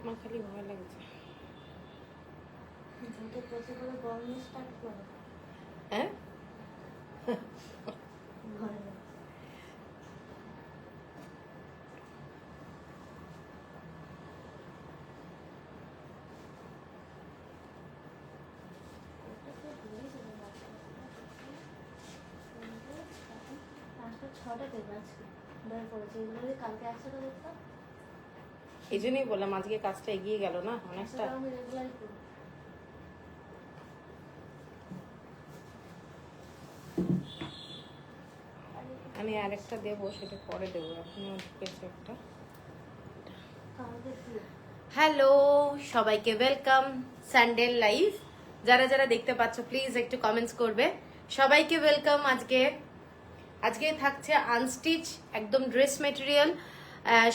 আমার খালি ভয় লাগছে। হ্যাঁ এই জন্যই বললাম আজকে কাজটা এগিয়ে গেল না অনেকটা। আমি আরেকটা দেবো, সেটা পরে দেবো, এখনো ঢুকেছে একটা। হ্যালো সবাইকে, ওয়েলকাম স্যান্ডেল লাইভ। যারা যারা দেখতে পাচ্ছ প্লিজ একটু কমেন্টস করবে। সবাইকে ওয়েলকাম। আজকে থাকছে আনস্টিচ একদম ড্রেস মেটেরিয়াল।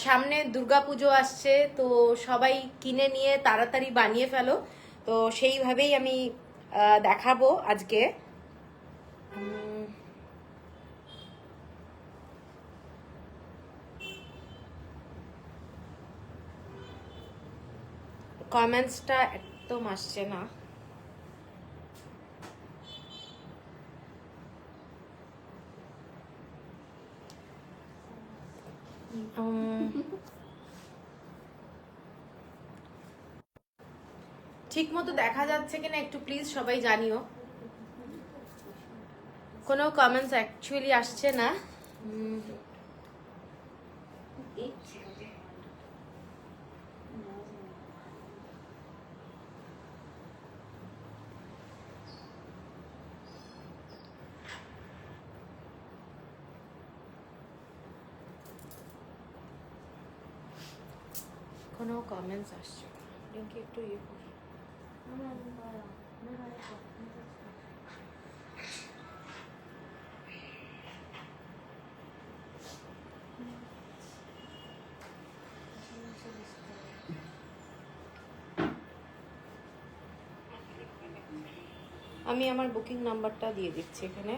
সামনে দুর্গাপুজো আসছে, তো সবাই কিনে নিয়ে তাড়াতাড়ি বানিয়ে ফেলো। তো সেইভাবেই আমি দেখাবো আজকে। কমেন্টসটা একদম আসছে না। ঠিক মতো দেখা যাচ্ছে কিনা একটু প্লিজ সবাই জানিও। কোনো কমেন্টস অ্যাকচুয়ালি আসছে না। কোনো কমেন্টস আসছে না। রিঙ্কি একটু ইয়ে কর। আমি আমার বুকিং নাম্বারটা দিয়ে দিচ্ছি এখানে।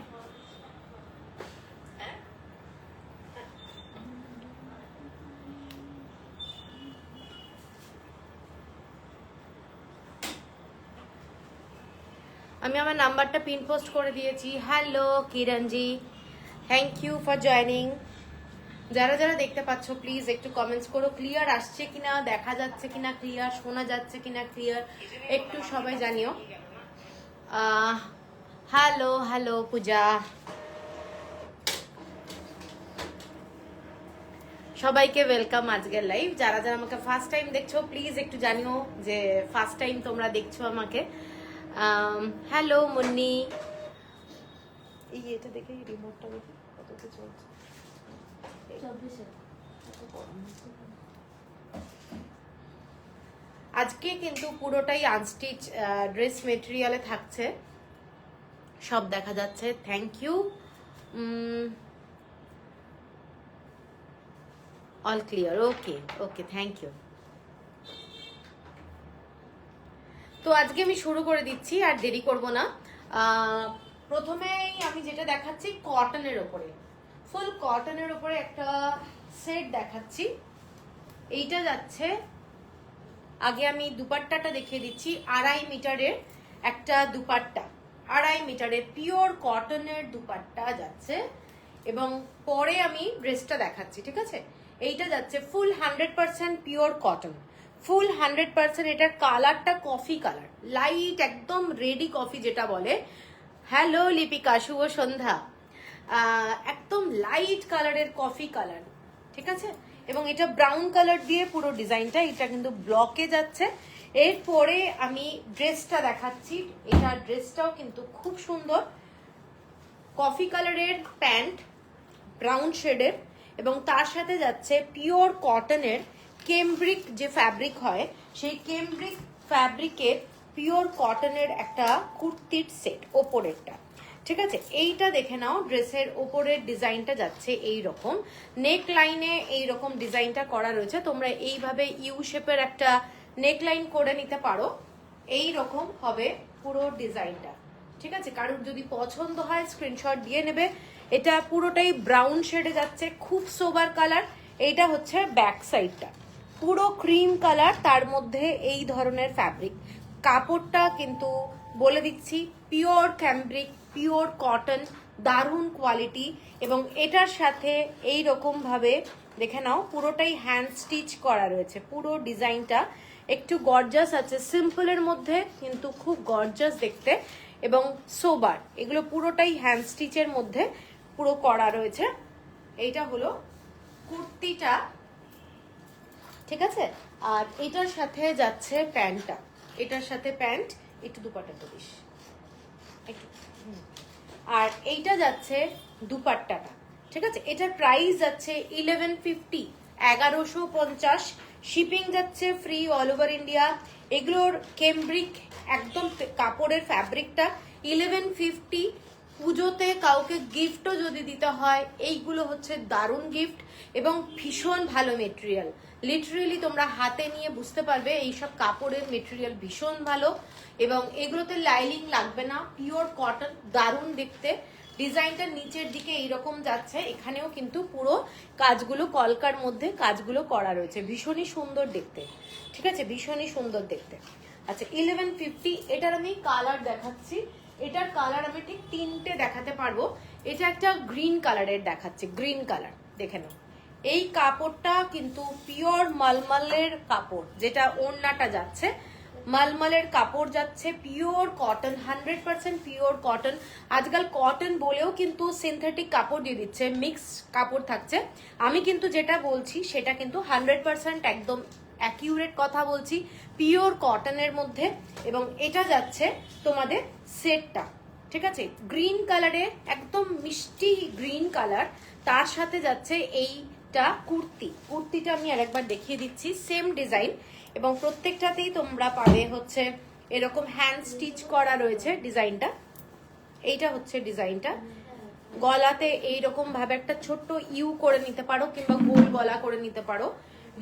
আমি আমার নাম্বারটা পিন পোস্ট করে দিয়েছি। Hello Kiranji, thank you for joining. যারা যারা দেখতে পাচ্ছ প্লিজ একটু কমেন্টস করো। ক্লিয়ার আসছে কিনা, দেখা যাচ্ছে কিনা ক্লিয়ার, শোনা যাচ্ছে কিনা ক্লিয়ার, একটু সবাই জানিও। হ্যালো হ্যালো পূজা, সবাইকে ওয়েলকাম আজকের লাইভ। যারা যারা আমাকে ফার্স্ট টাইম দেখছো প্লিজ একটু জানিও যে ফার্স্ট টাইম তোমরা দেখছো আমাকে। হ্যালো মুন্নি, এই এটা দেখে রিমোটটা দেখি কতটা চলছে। আজকে কিন্তু পুরোটাই আনস্টিচ ড্রেস মেটেরিয়ালে থাকছে, সব দেখা যাচ্ছে। Thank you. All clear, okay okay, thank you. তো আজকে আমি শুরু করে দিচ্ছি, আর দেরি করব না। প্রথমেই আমি যেটা দেখাচ্ছি কটনের ওপরে, ফুল কটনের ওপরে একটা সেট দেখাচ্ছি। এইটা যাচ্ছে, আগে আমি দুপাট্টাটা দেখিয়ে দিচ্ছি। 2.5 মিটারের একটা দুপাট্টা, 2.5 মিটারের পিওর কটনের দুপাট্টা যাচ্ছে, এবং পরে আমি ড্রেসটা দেখাচ্ছি, ঠিক আছে? এইটা যাচ্ছে ফুল 100% পিওর কটন, ফুল 100%। এটার কালারটা কফি কালার, লাইট একদম রেডি কফি যেটা বলে। হ্যালো লিপিকা, শুভ সন্ধ্যা। একদম লাইট কালারের কফি কালার, ঠিক আছে? এবং এটা ব্রাউন কালার দিয়ে পুরো ডিজাইনটা, এটা কিন্তু ব্লকে যাচ্ছে। এরপরে আমি ড্রেসটা দেখাচ্ছি। এটা ড্রেসটাও কিন্তু খুব সুন্দর, কফি কালারের প্যান্ট, ব্রাউন শেডের, এবং তার সাথে যাচ্ছে পিওর কটনের কেমব্রিক যে ফ্যাব্রিক হয়, সেই কেমব্রিক ফ্যাব্রিকের পিওর কটনের একটা কুর্তির সেট ওপরেরটা, ঠিক আছে? এইটা দেখে নাও। ড্রেসের ওপরের ডিজাইনটা যাচ্ছে এই রকম, নেক লাইনে এই রকম ডিজাইনটা করা রয়েছে। তোমরা এইভাবে ইউ শেপের একটা নেক লাইন করে নিতে পারো, এই রকম হবে পুরো ডিজাইনটা, ঠিক আছে? কারোর যদি পছন্দ হয় স্ক্রিনশট দিয়ে নেবে। এটা পুরোটাই ব্রাউন শেডে যাচ্ছে, খুব সোবার কালার। এইটা হচ্ছে ব্যাক সাইডটা, পুরো ক্রিম কালার, তার মধ্যে এই ধরনের ফ্যাব্রিক। কাপড়টা কিন্তু বলে দিচ্ছি পিওর ক্যামব্রিক, পিওর কটন, দারুণ কোয়ালিটি। এবং এটার সাথে এই রকম ভাবে দেখে নাও পুরোটাই হ্যান্ড স্টিচ করা রয়েছে। পুরো ডিজাইনটা একটু গর্জাস আছে, সিম্পলের মধ্যে কিন্তু খুব গর্জাস দেখতে এবং সোবার। এগুলো পুরোটাই হ্যান্ড স্টিচের মধ্যে পুরো করা রয়েছে। এইটা হলো কুর্তিটা, ঠিক আছে। আর এটার সাথে যাচ্ছে প্যান্টটা, এটার সাথে প্যান্ট, একটু দুপাট্টাটা দিস একটু। আর এইটা যাচ্ছে দুপাট্টাটা, ঠিক আছে। এটার প্রাইস যাচ্ছে 1150, 1150। শিপিং যাচ্ছে ফ্রি অল ওভার ইন্ডিয়া। এগুলোর কেমব্রিক একদম কাপড়ের ফ্যাব্রিকটা 1150। পুজোতে কাউকে গিফটও যদি দিতে হয়, এইগুলো হচ্ছে দারুণ গিফট এবং ভীষণ ভালো মেটেরিয়াল। লিটারেলি তোমরা হাতে নিয়ে বুঝতে পারবে এইসব কাপড়ের মেটেরিয়াল ভীষণ ভালো এবং এগুলোতে লাইনিং লাগবে না, পিওর কটন, দারুণ দেখতে। ডিজাইনটা নিচের দিকে এইরকম যাচ্ছে, এখানেও কিন্তু পুরো কাজগুলো কলকার মধ্যে কাজগুলো করা রয়েছে, ভীষণই সুন্দর দেখতে, ঠিক আছে, ভীষণই সুন্দর দেখতে। আচ্ছা 1150। এটার আমি কালার দেখাচ্ছি। এটার কালার আমি ঠিক তিনটে দেখাতে পারবো। এটা একটা গ্রিন কালারের দেখাচ্ছে, গ্রিন কালার দেখে নাও। এই কাপড়টা কিন্তু পিওর মালমালের কাপড়, যেটা ওড়নাটা যাচ্ছে মালমালের কাপড় যাচ্ছে, পিওর কটন, 100% পিওর কটন। আজকাল কটন বলেও কিন্তু সিনথেটিক কাপড় দিয়ে দিচ্ছে, মিক্স কাপড় থাকছে। আমি কিন্তু যেটা বলছি সেটা কিন্তু 100% একদম অ্যাকিউরেট কথা বলছি, পিওর কটনের মধ্যে। এবং এটা যাচ্ছে তোমাদের সেটটা, ঠিক আছে, গ্রিন কালারে, একদম মিষ্টি গ্রিন কালার। তার সাথে যাচ্ছে এইটা কুর্তি। কুর্তিটা আমি আরেকবার দেখিয়ে দিচ্ছি, সেম ডিজাইন এবং প্রত্যেকটাতেই তোমরা পাবে হচ্ছে এরকম হ্যান্ড স্টিচ করা রয়েছে ডিজাইনটা। এইটা হচ্ছে ডিজাইনটা, গলাতে এইরকম ভাবে একটা ছোট্ট ইউ করে নিতে পারো কিংবা গোল গলা করে নিতে পারো।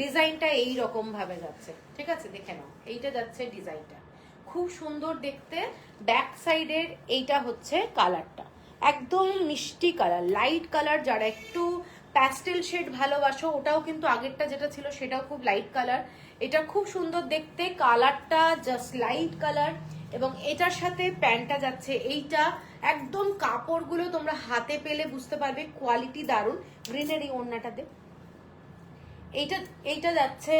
ডিজাইনটা এইরকম ভাবে যাচ্ছে, ঠিক আছে, দেখে নাও। এইটা যাচ্ছে ডিজাইনটা, খুব সুন্দর দেখতে। ব্যাক সাইডের এইটা হচ্ছে কালারটা, একদম মিষ্টি কালার, লাইট কালার। যারা একটু প্যাস্টেল শেড ভালোবাসো, ওটাও কিন্তু আগেরটা যেটা ছিল সেটাও খুব লাইট কালার। এটা খুব সুন্দর দেখতে, কালারটা জাস্ট লাইট কালার। এবং এটার সাথে প্যান্টটা যাচ্ছে এইটা, একদম কাপড়গুলো তোমরা হাতে পেলে বুঝতে পারবে কোয়ালিটি দারুণ। গ্রিনের এই ওড়নাটাতে এইটা এইটা যাচ্ছে,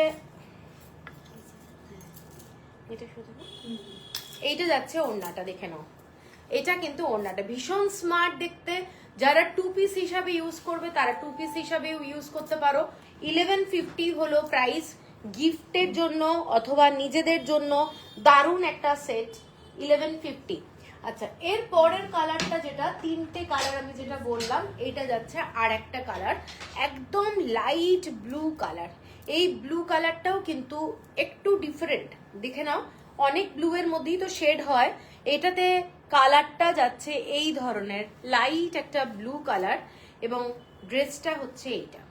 এইটা যাচ্ছে ওড়নাটা, দেখে নাও। এটা কিন্তু ওড়নাটা ভীষণ স্মার্ট দেখতে। যারা টু পিস হিসাবে ইউজ করবে তারা টু পিস হিসাবেও ইউজ করতে পারো। 1150 হলো প্রাইস, গিফটের জন্য অথবা নিজেদের জন্য দারুণ একটা সেট, 1150। আচ্ছা এর পরের কালারটা যেটা, তিনটে কালার আমি যেটা বললাম, এটা যাচ্ছে আর একটা কালার, একদম লাইট ব্লু কালার। এই ব্লু কালারটাও কিন্তু একটু ডিফারেন্ট, দেখে নাও। অনেক ব্লু এর মধ্যেই তো শেড হয়, এটাতে কালারটা যাচ্ছে এই ধরনের লাইট একটা ব্লু কালার এবং ড্রেসটা হচ্ছে এইটা,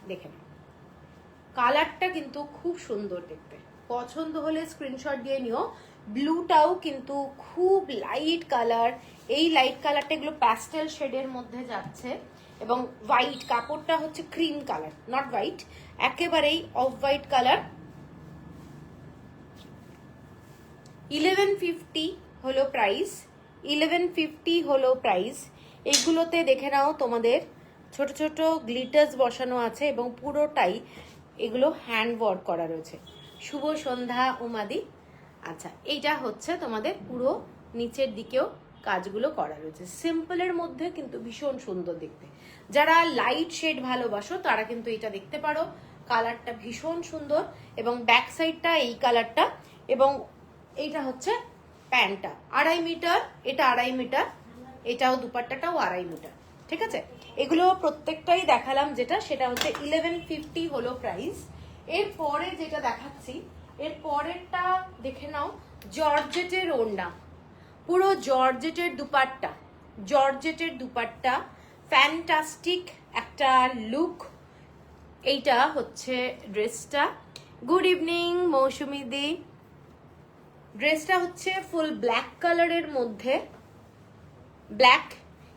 দেখে নাও। কালারটা কিন্তু খুব সুন্দর দেখতে, পছন্দ হলে স্ক্রিনশট দিয়ে নিও। ব্লুটাও কিন্তু খুব লাইট কালার, এই লাইট কালারটা এগুলো প্যাস্টেল শেডের মধ্যে যাচ্ছে এবং হোয়াইট কাপড়টা হচ্ছে ক্রিম কালার, নট হোয়াইট, একেবারেই অফ হোয়াইট কালার। 1150 হলো প্রাইস, 1150 হলো প্রাইস। এইগুলোতে দেখে নাও তোমাদের ছোট ছোট গ্লিটার্স বসানো আছে এবং পুরোটাই এগুলো হ্যান্ড ওয়ার্ক করা রয়েছে। শুভ সন্ধ্যা উমাদি। আচ্ছা এইটা হচ্ছে তোমাদের পুরো নিচের দিকেও কাজগুলো করা রয়েছে, সিম্পলের মধ্যে কিন্তু ভীষণ সুন্দর দেখতে। যারা লাইট শেড ভালোবাসো তারা কিন্তু এটা দেখতে পারো, কালারটা ভীষণ সুন্দর এবং ব্যাক সাইডটা এই কালারটা এবং এইটা হচ্ছে প্যান্টটা 2.5 মিটার, এটা 2.5 মিটার, এটাও দুপাট্টাটাও 2.5 মিটার, ঠিক আছে। এগুলো প্রত্যেকটাই দেখালাম, যেটা সেটা হচ্ছে 1150 হলো প্রাইস। এরপরে যেটা দেখাচ্ছি, এর পরেরটা দেখে নাও, জর্জেটের ওড়না, পুরো জর্জেটের দুপাট্টা, জর্জেটের দুপাট্টা, ফ্যান্টাস্টিক একটা লুক। এইটা হচ্ছে ড্রেসটা। গুড ইভিনিং মৌসুমি দি। ড্রেসটা হচ্ছে ফুল ব্ল্যাক কালারের মধ্যে, ব্ল্যাক,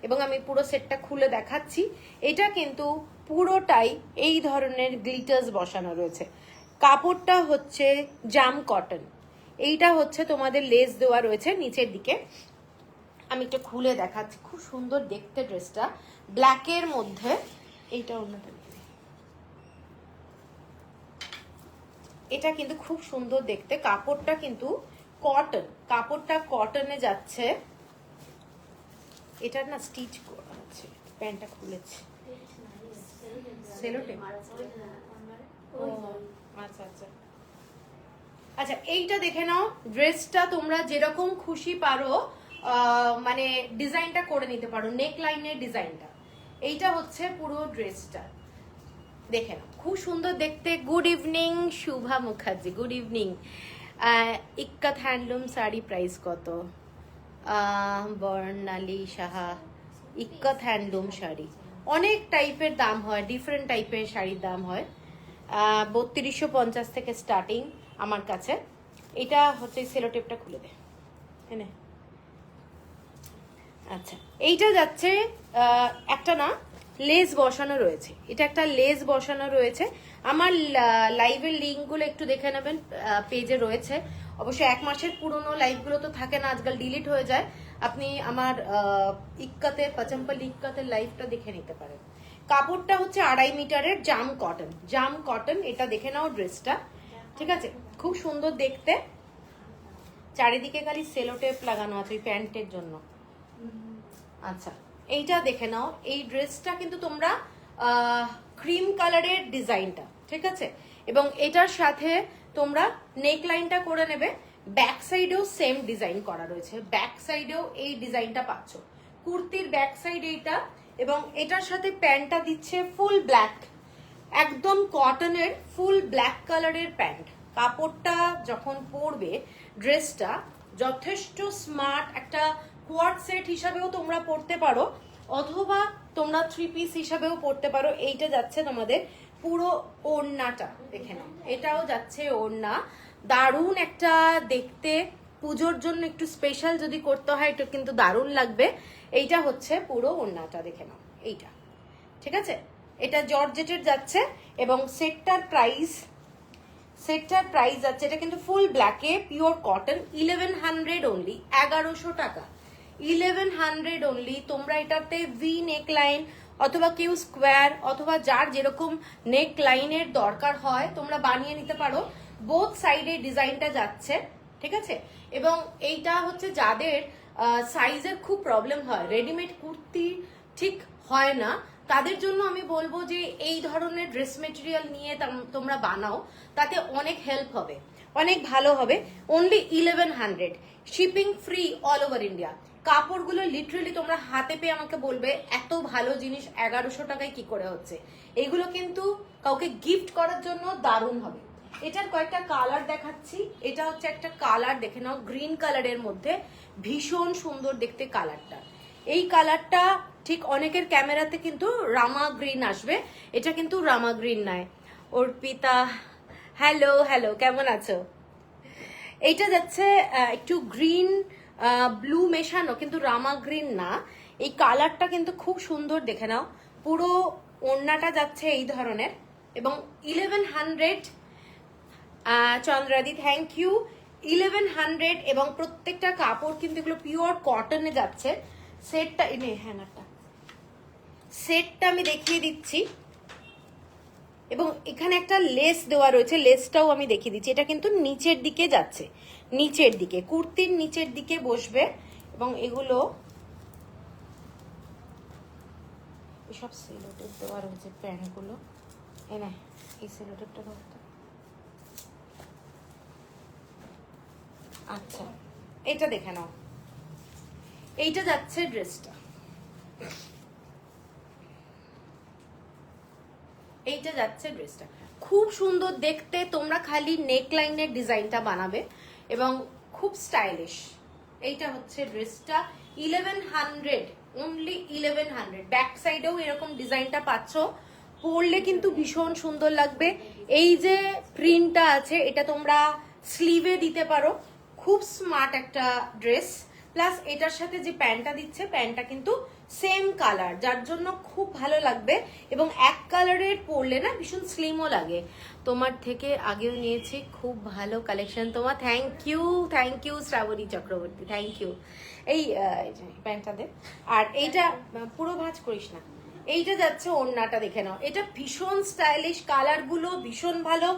এবং আমি পুরো সেটটা খুলে দেখাচ্ছি। এটা কিন্তু পুরোটাই এই ধরনের গ্লিটার্স বসানো রয়েছে। কাপড়টা হচ্ছে জাম কটন, এইটা হচ্ছে তোমাদের লেস দেওয়া রয়েছে নিচের দিকে। আমি একটু খুলে দেখাচ্ছি, খুব সুন্দর দেখতে ড্রেসটা, ব্ল্যাকের মধ্যে। এইটা অন্যটা, এটা কিন্তু খুব সুন্দর দেখতে, কাপড়টা কিন্তু কটন, কাপড়টা কটনে যাচ্ছে। এটা না স্টিচ করা আছে, প্যান্টটা খুলেছে সেলোটেপ। আচ্ছা আচ্ছা আচ্ছা, এইটা দেখে নাও। ড্রেসটা তোমরা যেরকম খুশি পারো মানে ডিজাইনটা করে নিতে পারো, নেক লাইনের ডিজাইনটা। এইটা হচ্ছে পুরো ড্রেসটা, দেখে নাও, খুব সুন্দর দেখতে। Good evening Shubha Mukherjee, good evening. ইক্কাত হ্যান্ডলুম শাড়ি প্রাইস কত? বর্ণালী সাহা, ইক্কাত হ্যান্ডলুম শাড়ি অনেক টাইপের দাম হয়, ডিফারেন্ট টাইপের শাড়ির দাম হয়। 3250 থেকে স্টার্টিং আমার কাছে। এটা হচ্ছে সেলোটেপটা খুলে দে এনে। আচ্ছা, এইটা যাচ্ছে একটা না লেস বসানো রয়েছে, এটা একটা লেস বসানো রয়েছে। আমার লাইভের লিঙ্কগুলো একটু দেখে নেবেন, পেজে রয়েছে। অবশ্যই 1 মাসের পুরনো লাইভগুলো তো থাকে না, আজকাল ডিলিট হয়ে যায়। আপনি আমার ইক্কাতের পাচম্পল ইক্কাতের লাইভটা দেখে নিতে পারেন। কাপড়টা হচ্ছে 2.5 মিটারের জাম কটন, জাম কটন। এটা দেখে নাও ড্রেসটা, ঠিক আছে, খুব সুন্দর দেখতে। চারিদিকে খালি সেলোটেপ লাগানো আছে ওই প্যান্টের জন্য। আচ্ছা, এইটা দেখে নাও। এই ড্রেসটা কিন্তু তোমরা ক্রিম কালারের ডিজাইনটা, ঠিক আছে, এবং এটার সাথে তোমরা নেক লাইনটা করে নেবে। ব্যাক সাইডেও সেম ডিজাইন করা রয়েছে, ব্যাক সাইডেও এই ডিজাইনটা পাচ্ছ। কুর্তির ব্যাক সাইড এইটা, এবং এটার সাথে প্যান্টটা দিচ্ছে ফুল ব্ল্যাক, একদম কটনের ফুল ব্ল্যাক কালারের প্যান্ট। কাপড়টা যখন পরবে ড্রেসটা যথেষ্ট স্মার্ট, একটা কোয়ার্ড সেট হিসাবেও তোমরা পরতে পারো, অথবা তোমরা 3 পিস হিসাবেও পরতে পারো। এইটা যাচ্ছে তোমাদের পুরো ওড়নাটা, দেখে নাও, এটাও যাচ্ছে ওড়না। দারুণ একটা দেখতে, পুজোর জন্য একটু স্পেশাল যদি করতে হয় একটু কিন্তু দারুণ লাগবে। এইটা হচ্ছে পুরো ওড়নাটা, দেখে নাও এইটা, ঠিক আছে। এটা জর্জেটের যাচ্ছে, এবং সেটটার প্রাইস যাচ্ছে, এটা কিন্তু ফুল ব্ল্যাকে পিওর কটন, 1100 অনলি, 1100 টাকা, 1100 অনলি। তোমরা এটাতে ভি নেক লাইন অথবা কেউ স্কোয়ার অথবা যার যেরকম নেক লাইনের দরকার হয় তোমরা বানিয়ে নিতে পারো। বোথ সাইডে ডিজাইনটা যাচ্ছে, ঠিক আছে। এবং এইটা হচ্ছে যাদের সাইজের খুব প্রবলেম হয়, রেডিমেড কুর্তি ঠিক হয় না, তাদের জন্য আমি বলবো যে এই ধরনের ড্রেস মেটেরিয়াল নিয়ে তোমরা বানাও, তাতে অনেক হেল্প হবে, অনেক ভালো হবে। Only 1100, shipping free all over India. কাপড়গুলো লিটারালি তোমরা হাতে পেয়ে আমাকে বলবে এত ভালো জিনিস 1100 টাকায় কি করে হচ্ছে। এগুলো কিন্তু কাউকে গিফট করার জন্য দারুণ হবে। এটার কয়েকটা কালার দেখাচ্ছি। এটা হচ্ছে একটা কালার, দেখে নাও, গ্রিন কালারের মধ্যে, ভীষণ সুন্দর দেখতে কালারটা। এই কালারটা ঠিক অনেকের ক্যামেরাতে কিন্তু রামা গ্রিন আসবে, এটা কিন্তু রামা গ্রিন নয়। অর্পিতা, হ্যালো হ্যালো, কেমন আছো? এইটা যাচ্ছে একটু গ্রিন ব্লু মেশানো, কিন্তু রামা গ্রিন না। এই কালারটা কিন্তু খুব সুন্দর, দেখে নাও। পুরো ওড়নাটা যাচ্ছে এই ধরনের, এবং 1100। চন্দ্রাদি, থ্যাংক ইউ। 1100, এবং প্রত্যেকটা কাপড় কিন্তু এগুলো পিওর কটনে যাচ্ছে। সেটটা এনে, হ্যাঙ্গারটা, সেটটা আমি দেখিয়ে দিচ্ছি, এবং এখানে একটা লেস দেওয়া রয়েছে, লেসটাও আমি দেখিয়ে দিচ্ছি। এটা কিন্তু নিচের দিকে যাচ্ছে, নিচের দিকে, কুর্তির নিচের দিকে বসবে। এবং এগুলো এসব সেলোটেপ দেওয়া রয়েছে প্যান্টগুলো। এনে এই সেলোটেপটা ধরতে। আচ্ছা, এটা দেখে নাও, এইটা যাচ্ছে ড্রেসটা, এইটা যাচ্ছে ড্রেসটা, খুব সুন্দর দেখতে। তোমরা খালি নেক লাইনের ডিজাইনটা বানাবে এবং খুব স্টাইলিশ। এইটা হচ্ছে ড্রেসটা, 1100, অনলি 1100। ব্যাক সাইডেও এরকম ডিজাইনটা পাচ্ছ, পরলে কিন্তু ভীষণ সুন্দর লাগবে। এই যে প্রিন্টটা আছে এটা তোমরা স্লিভে দিতে পারো, খুব স্মার্ট একটা ড্রেস। প্লাস এটার সাথে যে প্যান্টটা দিচ্ছে, প্যান্টটা কিন্তু সেম কালার, যার জন্য খুব ভালো লাগবে এবং এক কালারের পরলে না ভীষণ স্লিমও লাগে। তোমার থেকে আগেও নিয়েছি, খুব ভালো কালেকশন তোমার। Thank you Shrabani Chakraborty, thank you. এই প্যান্টটা দে। আর এইটা পুরো ভাঁজ করিস না। এইটা যাচ্ছে ওড়নাটা, দেখে নাও, এটা ভীষণ স্টাইলিশ, কালারগুলো ভীষণ ভালো।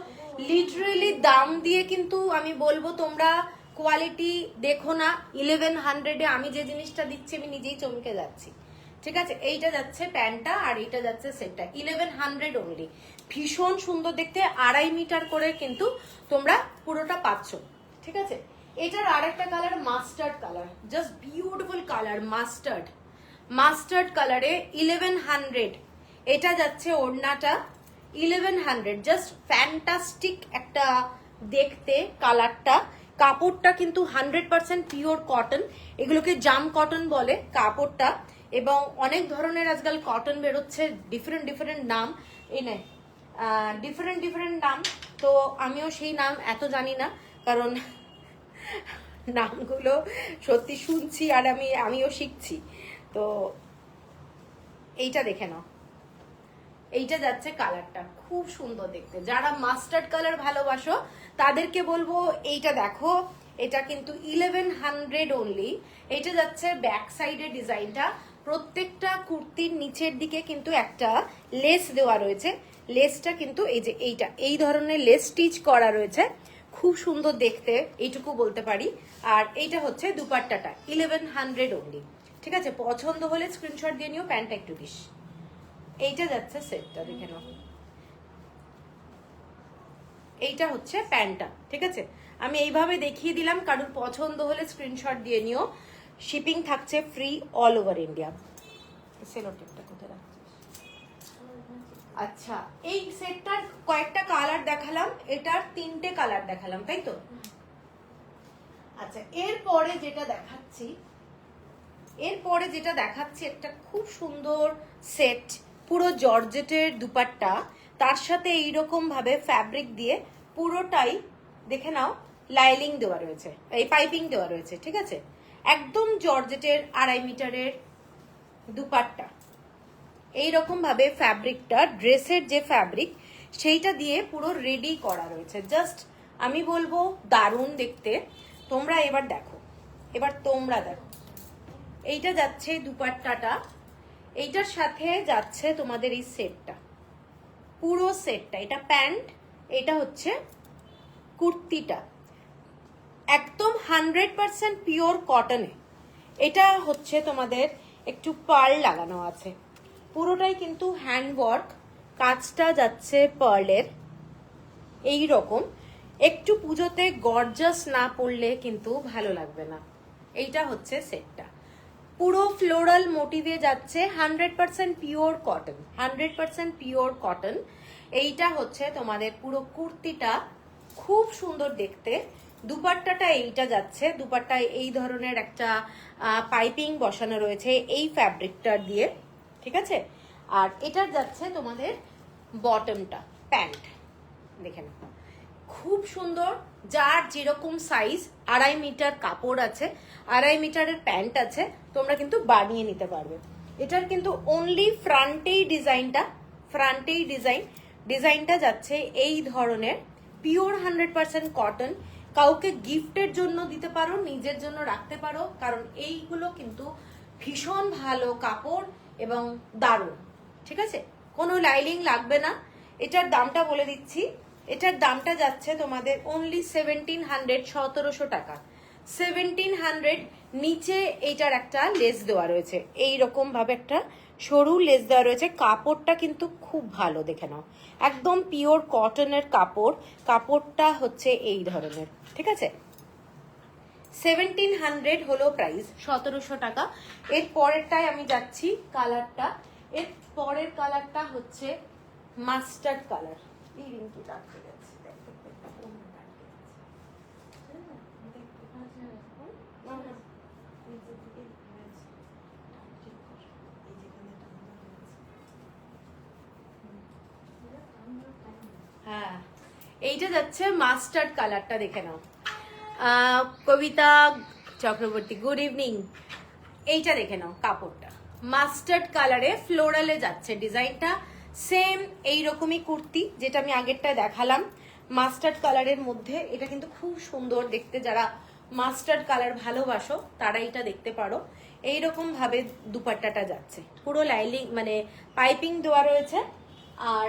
লিটারেলি দাম দিয়ে কিন্তু আমি বলবো তোমরা কোয়ালিটি দেখো না। 1100-এ আমি যে জিনিসটা দিচ্ছি আমি নিজেই চমকে যাচ্ছি। ঠিক আছে, এইটা যাচ্ছে প্যান্টটা আর এইটা যাচ্ছে সেটটা, 1100 অনলি। ভীষণ সুন্দর দেখতে, 2.5 মিটার করে কিন্তু তোমরা পুরোটা পাচ্ছ। ঠিক আছে, এটার আরেকটা colour mustard colour, just beautiful colour, mustard কালারে 1100। এটা যাচ্ছে ওড়নাটা 1100, জাস্ট ফ্যান্টাস্টিক একটা দেখতে কালারটা। কাপড়টা কিন্তু 100% পিওর কটন, এগুলোকে জাম কটন বলে কাপড়টা। এবং অনেক ধরনের আজকাল কটন বেরোচ্ছে, ডিফারেন্ট নাম, এই নেই ডিফারেন্ট নাম। তো আমিও সেই নাম এত জানি না, কারণ নামগুলো সত্যি শুনছি আর আমিও শিখছি। তো এইটা দেখে নাও, এইটা যাচ্ছে কালারটা খুব সুন্দর দেখতে। যারা মাস্টার্ড কালার ভালোবাসো তাদেরকে বলবো এইটা দেখো, এটা কিন্তু 1100 অনলি। এটা যাচ্ছে ব্যাক সাইডের ডিজাইনটা, প্রত্যেকটা কুর্তির নিচের দিকে কিন্তু একটা লেস দেওয়া রয়েছে। লেসটা কিন্তু এই যে এইটা, এই ধরনের লেস স্টিচ করা রয়েছে, খুব সুন্দর দেখতে, এইটুকু বলতে পারি। আর এইটা হচ্ছে দুপাট্টাটা 1100 অনলি। ঠিক আছে, পছন্দ হলে স্ক্রিনশট দিয়ে নিও, প্যান্টটা একটু দিস। এইটা যাচ্ছে সেটটা, দেখে নাও, এইটা হচ্ছে প্যান্টটা। ঠিক আছে, আমি এইভাবে দেখিয়ে দিলাম, কারোর পছন্দ হলে স্ক্রিনশট দিয়ে নিও। শিপিং থাকছে free all over India. Cello টেপটা কোথায় রাখছিস? আচ্ছা, এই সেটটার কয়েকটা কালার দেখালাম, এটার 3টে কালার দেখালাম, তাই তো? আচ্ছা, এরপরে যেটা দেখাচ্ছি একটা খুব সুন্দর সেট, পুরো জর্জেটের দুপাট্টা, তার সাথে এইরকম ভাবে ফ্যাব্রিক দিয়ে পুরোটাই দেখে নাও লাইলিং দেওয়া রয়েছে, এই পাইপিং দেওয়া রয়েছে। ঠিক আছে, একদম জর্জেটের 2.5 মিটারের দুপাট্টা, এইরকম ভাবে ফ্যাব্রিকটা, ড্রেসের যে ফ্যাব্রিক সেইটা দিয়ে পুরো রেডি করা রয়েছে। জাস্ট আমি বলবো দারুণ দেখতে। তোমরা এবার দেখো, এইটা যাচ্ছে দুপাট্টাটা, এইটার সাথে যাচ্ছে তোমাদের এই সেটটা, পুরো সেটটা। এটা প্যান্ট, এটা হচ্ছে কুর্তিটা, একদম 100% পিওর কটনে। এটা হচ্ছে তোমাদের একটু পার্ল লাগানো আছে, পুরোটাই কিন্তু হ্যান্ডওয়ার্ক, কাজটা যাচ্ছে পার্লের। এই রকম একটু পুজোতে গর্জাস না পড়লে কিন্তু ভালো লাগবে না। এইটা হচ্ছে সেটটা, পুরো ফ্লোরাল মোটিভে যাচ্ছে, 100% পিওর কটন, 100% পিওর কটন। এইটা হচ্ছে তোমাদের পুরো কুর্তিটা, খুব সুন্দর দেখতে। দুপাট্টাটা এইটা যাচ্ছে, দুপাট্টায় এই ধরনের একটা পাইপিং বসানো রয়েছে এই ফ্যাব্রিকটা দিয়ে। ঠিক আছে, আর এটার যাচ্ছে তোমাদের বটমটা, প্যান্ট দেখে নাও, খুব সুন্দর। যার যেরকম সাইজ, 2.5 মিটার কাপড় আছে, 2.5 মিটারের প্যান্ট আছে, তোমরা কিন্তু বানিয়ে নিতে পারবে। এটার কিন্তু অনলি ফ্রন্টেই ডিজাইনটা যাচ্ছে এই ধরনের পিওর 100% কটন। কাউকে গিফটের জন্য দিতে পারো, নিজের জন্য রাখতে পারো, কারণ এইগুলো কিন্তু ভীষণ ভালো কাপড় এবং দারুণ। ঠিক আছে, কোনো লাইলিং লাগবে না। এটার দামটা বলে দিচ্ছি, এটার দামটা যাচ্ছে তোমাদের অনলি 1700, 1700 টাকা, 1700। নিচে এইটার একটা লেস দেওয়া রয়েছে, এইরকম ভাবে একটা সরু লেস দেওয়া রয়েছে। কাপড়টা কিন্তু খুব ভালো, দেখে নাও, একদম পিওর কটনের কাপড়, কাপড়টা হচ্ছে এই ধরনের। ঠিক আছে, 1700 হলো প্রাইস, 1700 টাকা। এর পরেরটায় আমি যাচ্ছি কালারটা, এর পরের কালারটা হচ্ছে মাস্টার্ড কালার। এই রিঙ্কিটা আটকে গেছে, হ্যাঁ, এইটা যাচ্ছে মাস্টার্ড কালারটা, দেখে নাও। কবিতা চক্রবর্তী, গুড ইভিনিং। এইটা দেখে নাও, কাপড়টা মাস্টার্ড কালারে ফ্লোরালে যাচ্ছে ডিজাইনটা। সেম এইরকমই কুর্তি যেটা আমি আগেরটায় দেখালাম, মাস্টার্ড কালারের মধ্যে। এটা কিন্তু খুব সুন্দর দেখতে, যারা মাস্টার্ড কালার ভালোবাসো তারা এটা দেখতে পারো। এইরকম ভাবে দুপাট্টাটা যাচ্ছে, পুরো লাইলিং মানে পাইপিং দেওয়া রয়েছে। আর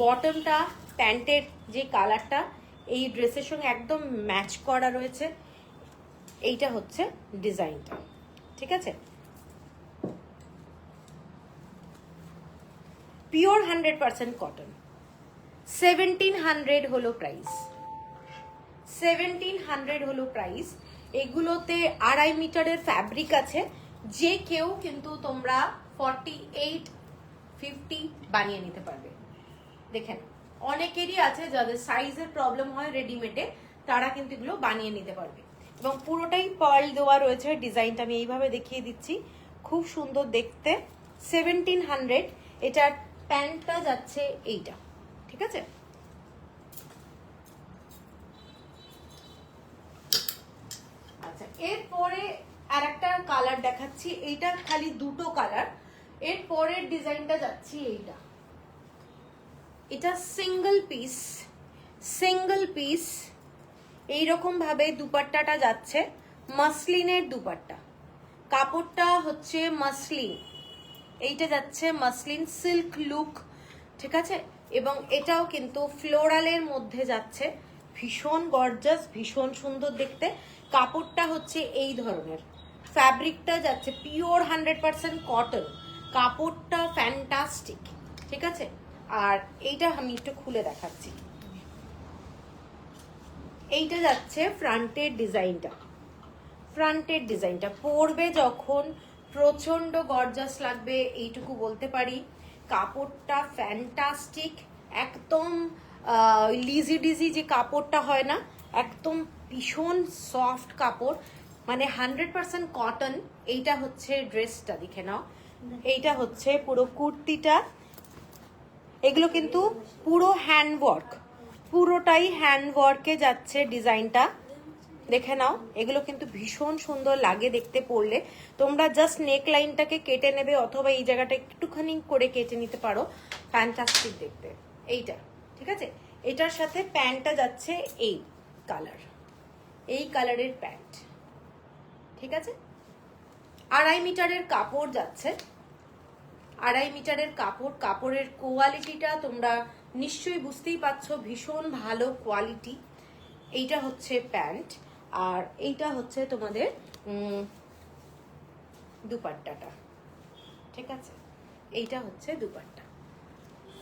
বটমটা প্যান্টের যে কালারটা এই ড্রেসের সঙ্গে একদম ম্যাচ করা রয়েছে। এইটা হচ্ছে ডিজাইনটা, ঠিক আছে। Pure 100% cotton. 1700 হলো প্রাইস, 1700 হলো প্রাইস। এগুলোতে 2.5 মিটারের ফ্যাব্রিক আছে। যে কেউ কিন্তু তোমরা 48, 50 বানিয়ে নিতে পারবে। দেখেন অনেকেরই আছে যাদের সাইজের প্রবলেম হয় রেডিমেডে, তারা কিন্তু এগুলো বানিয়ে নিতে পারবে। এবং পুরোটাই পার্ল দেওয়া রয়েছে। ডিজাইনটা আমি এইভাবে দেখিয়ে দিচ্ছি, খুব সুন্দর দেখতে। 1700। এটার প্যান্টটা যাচ্ছে এইটা, ঠিক আছে। আচ্ছা, এরপরে আর একটা কালার দেখাচ্ছি। এইটা খালি দুটো কালার। এর পরের ডিজাইনটা যাচ্ছি এইটা। এটা সিঙ্গেল পিস, সিঙ্গেল পিস। এইরকম ভাবে দুপাট্টাটা যাচ্ছে, মাসলিনের দুপাট্টা। কাপড়টা হচ্ছে মাসলিন, এইটা যাচ্ছে মাসলিন সিল্ক লুক, ঠিক আছে। এবং এটাও কিন্তু ফ্লোরালের মধ্যে যাচ্ছে, ভীষণ গর্জাস, ভীষণ সুন্দর দেখতে। কাপড়টা হচ্ছে এই ধরনের, ফ্যাব্রিকটা যাচ্ছে পিওর 100% কটন। কাপড়টা ফ্যান্টাস্টিক, ঠিক আছে। আর এইটা আমি একটু খুলে দেখাচ্ছি। এইটা যাচ্ছে ফ্রন্টের ডিজাইনটা। ফ্রন্টের ডিজাইনটা পরবে যখন প্রচন্ড গর্জাস লাগবে, এইটুকু বলতে পারি। কাপড়টা ফ্যান্টাস্টিক, একদম লিজি ডিজি যে কাপড়টা হয় না, একদম ভীষণ সফট কাপড়, মানে 100% কটন। এইটা হচ্ছে ড্রেসটা, দেখে নাও। এইটা হচ্ছে পুরো কুর্তিটা। এগুলো কিন্তু পুরো হ্যান্ডওয়ার্ক, পুরোটাই হ্যান্ডওয়ার্কে যাচ্ছে ডিজাইনটা, দেখে নাও। এগুলো কিন্তু ভীষণ সুন্দর লাগে দেখতে পরলে। তোমরা জাস্ট নেক লাইনটাকে কেটে নেবে অথবা এই জায়গাটা একটুখানি করে কেটে নিতে পারো, ফ্যান্টাস্টিক দেখতে এইটা, ঠিক আছে। এটার সাথে প্যান্টটা যাচ্ছে এই কালার, এই কালারের প্যান্ট, ঠিক আছে। 2.5 মিটারের কাপড় যাচ্ছে, 2.5 মিটারের কাপড়। কাপড়ের কোয়ালিটিটা তোমরা নিশ্চয়ই বুঝতেই পারছো, ভীষণ ভালো কোয়ালিটি। এইটা হচ্ছে প্যান্ট, আর এইটা হচ্ছে তোমাদের দুপাট্টাটা, ঠিক আছে। এইটা হচ্ছে দুপাট্টা,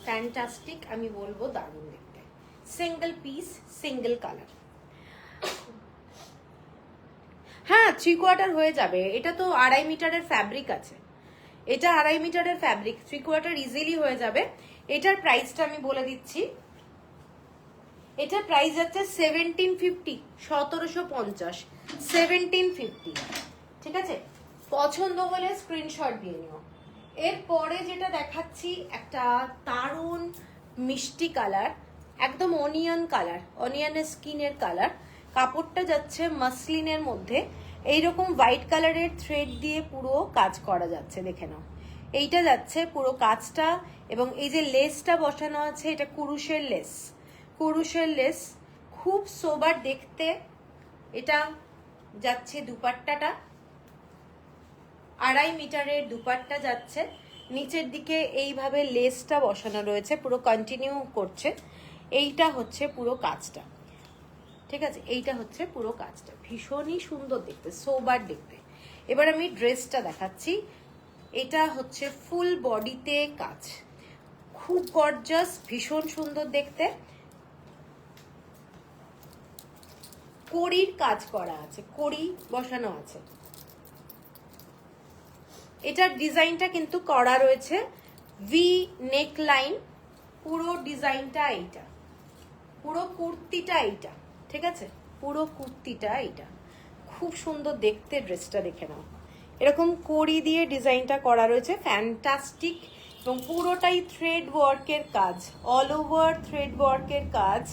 ফ্যান্টাস্টিক, আমি বলবো দারুণ দেখতে। Single piece, single colour. হ্যাঁ, 3/4 হয়ে যাবে। এটা তো 2.5 মিটারের ফ্যাব্রিক আছে, এটা 2.5 মিটারের ফ্যাব্রিক, 3/4 ইজিলি হয়ে যাবে। এটার প্রাইসটা আমি বলে দিচ্ছি। এটার প্রাইস যাচ্ছে 1750, 1750, 1750, ঠিক আছে। পছন্দ হলে স্ক্রিনশট দিয়ে নিও। এরপরে যেটা দেখাচ্ছি একটা দারুণ মিষ্টি কালার, একদম অনিয়ন কালার, অনিয়নের স্কিনের কালার। কাপড়টা যাচ্ছে মাসলিনের মধ্যে, এইরকম হোয়াইট কালারের থ্রেড দিয়ে পুরো কাজ করা যাচ্ছে, দেখে নাও। এইটা যাচ্ছে পুরো কাজটা, এবং এই যে লেসটা বসানো আছে এটা কুরুশের লেস, কুরুশের লেস, খুব সোবার দেখতে। এটা যাচ্ছে দুপাট্টাটা, 2.5 মিটারের দুপাট্টা যাচ্ছে। নিচের দিকে এইভাবে লেসটা বসানো রয়েছে, পুরো কন্টিনিউ করছে। এইটা হচ্ছে পুরো কাজটা, ঠিক আছে। এইটা হচ্ছে পুরো কাজটা, ভীষণই সুন্দর দেখতে, সোবার দেখতে। এবার আমি ড্রেসটা দেখাচ্ছি। এটা হচ্ছে ফুল বডিতে কাজ, খুব গর্জাস, ভীষণ সুন্দর দেখতে। কড়ির কাজ করা আছে, কড়ি বসানো আছে। এটার ডিজাইনটা কিন্তু করা রয়েছে ভি নেক লাইন, পুরো ডিজাইনটা এইটা, পুরো কুর্তিটা এইটা, ঠিক আছে। পুরো কুর্তিটা এইটা, খুব সুন্দর দেখতে। ড্রেসটা দেখে নাও, এরকম কড়ি দিয়ে ডিজাইনটা করা রয়েছে, ফ্যান্টাস্টিক। এবং পুরোটাই থ্রেড ওয়ার্কের কাজ, অল ওভার থ্রেড ওয়ার্কের কাজ,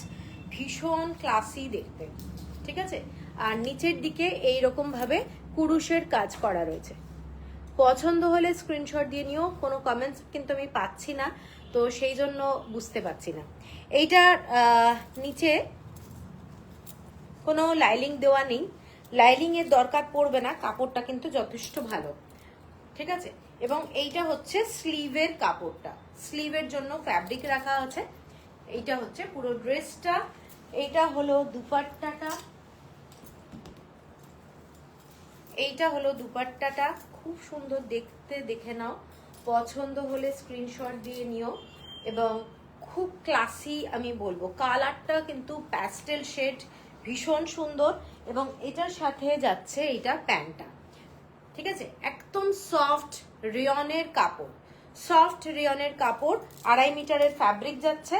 ভীষণ ক্লাসি দেখতে, ঠিক আছে। আর নিচের দিকে এইরকম ভাবে কুরুশের কাজ করা রয়েছে, পছন্দ হলে স্ক্রিনশট দিয়ে নিও। কোনো কমেন্টস কিন্তু আমি পাচ্ছি না, তো সেই জন্য বুঝতে পারছি না। এইটার নিচে কোনো লাইলিং দেওয়া নেই, লাইলিং এর দরকার পড়বে না, কাপড়টা কিন্তু যথেষ্ট ভালো, ঠিক আছে। এবং এইটা হচ্ছে স্লিভের কাপড়টা, স্লিভের জন্য ফ্যাব্রিক রাখা আছে। এইটা হচ্ছে পুরো ড্রেসটা। এইটা হলো দুপাট্টাটা, এইটা হলো দুপাট্টাটা, খুব সুন্দর দেখতে, দেখে নাও। পছন্দ হলে স্ক্রিনশট দিয়ে নিও। এবং খুব ক্লাসি আমি বলবো, কালারটা কিন্তু প্যাস্টেল শেড, ভীষণ সুন্দর। এবং এটার সাথে যাচ্ছে এইটা প্যান্টটা, ঠিক আছে। একদম সফট রিয়নের কাপড়, সফট রিয়নের কাপড়, 2.5 মিটারের ফ্যাব্রিক যাচ্ছে।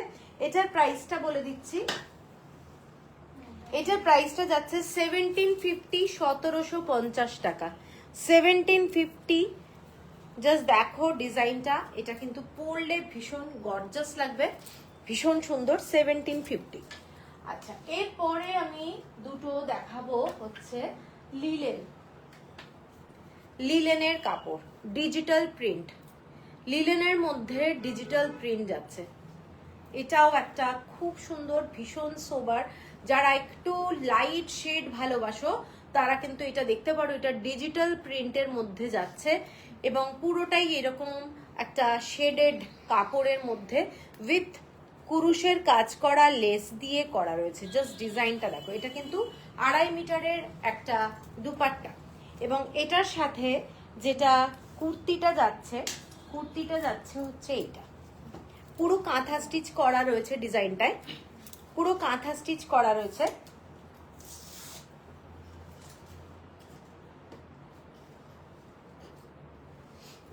এটার প্রাইসটা বলে দিচ্ছি, এটার প্রাইসটা যাচ্ছে 1750, 1750 টাকা, 1750। জাস্ট দেখো ডিজাইনটা, এটা কিন্তু পরলে ভীষণ গর্জাস লাগবে, ভীষণ সুন্দর, 1750। আচ্ছা, এরপরে আমি দুটো দেখাবো হচ্ছে লিলেন, লিলেনের কাপড়, ডিজিটাল প্রিন্ট, লিলেনের মধ্যে ডিজিটাল প্রিন্ট যাচ্ছে। এটাও একটা খুব সুন্দর, ভীষণ সোবার। যারা একটু লাইট শেড ভালোবাসো তারা কিন্তু এটা দেখতে পারো। এটা ডিজিটাল প্রিন্টের মধ্যে যাচ্ছে এবং পুরোটাই এরকম একটা শেডেড কাপড়ের মধ্যে উইথ কুরুশের কাজ করা লেস দিয়ে করা রয়েছে। জাস্ট ডিজাইনটা দেখো, এটা কিন্তু 2.5 মিটারের একটা দুপাট্টা। এবং এটার সাথে যেটা কুর্তিটা যাচ্ছে, কুর্তিটা যাচ্ছে হচ্ছে এইটা, পুরো কাঁথা স্টিচ করা রয়েছে ডিজাইনটায়, পুরো কাঁথা স্টিচ করা রয়েছে।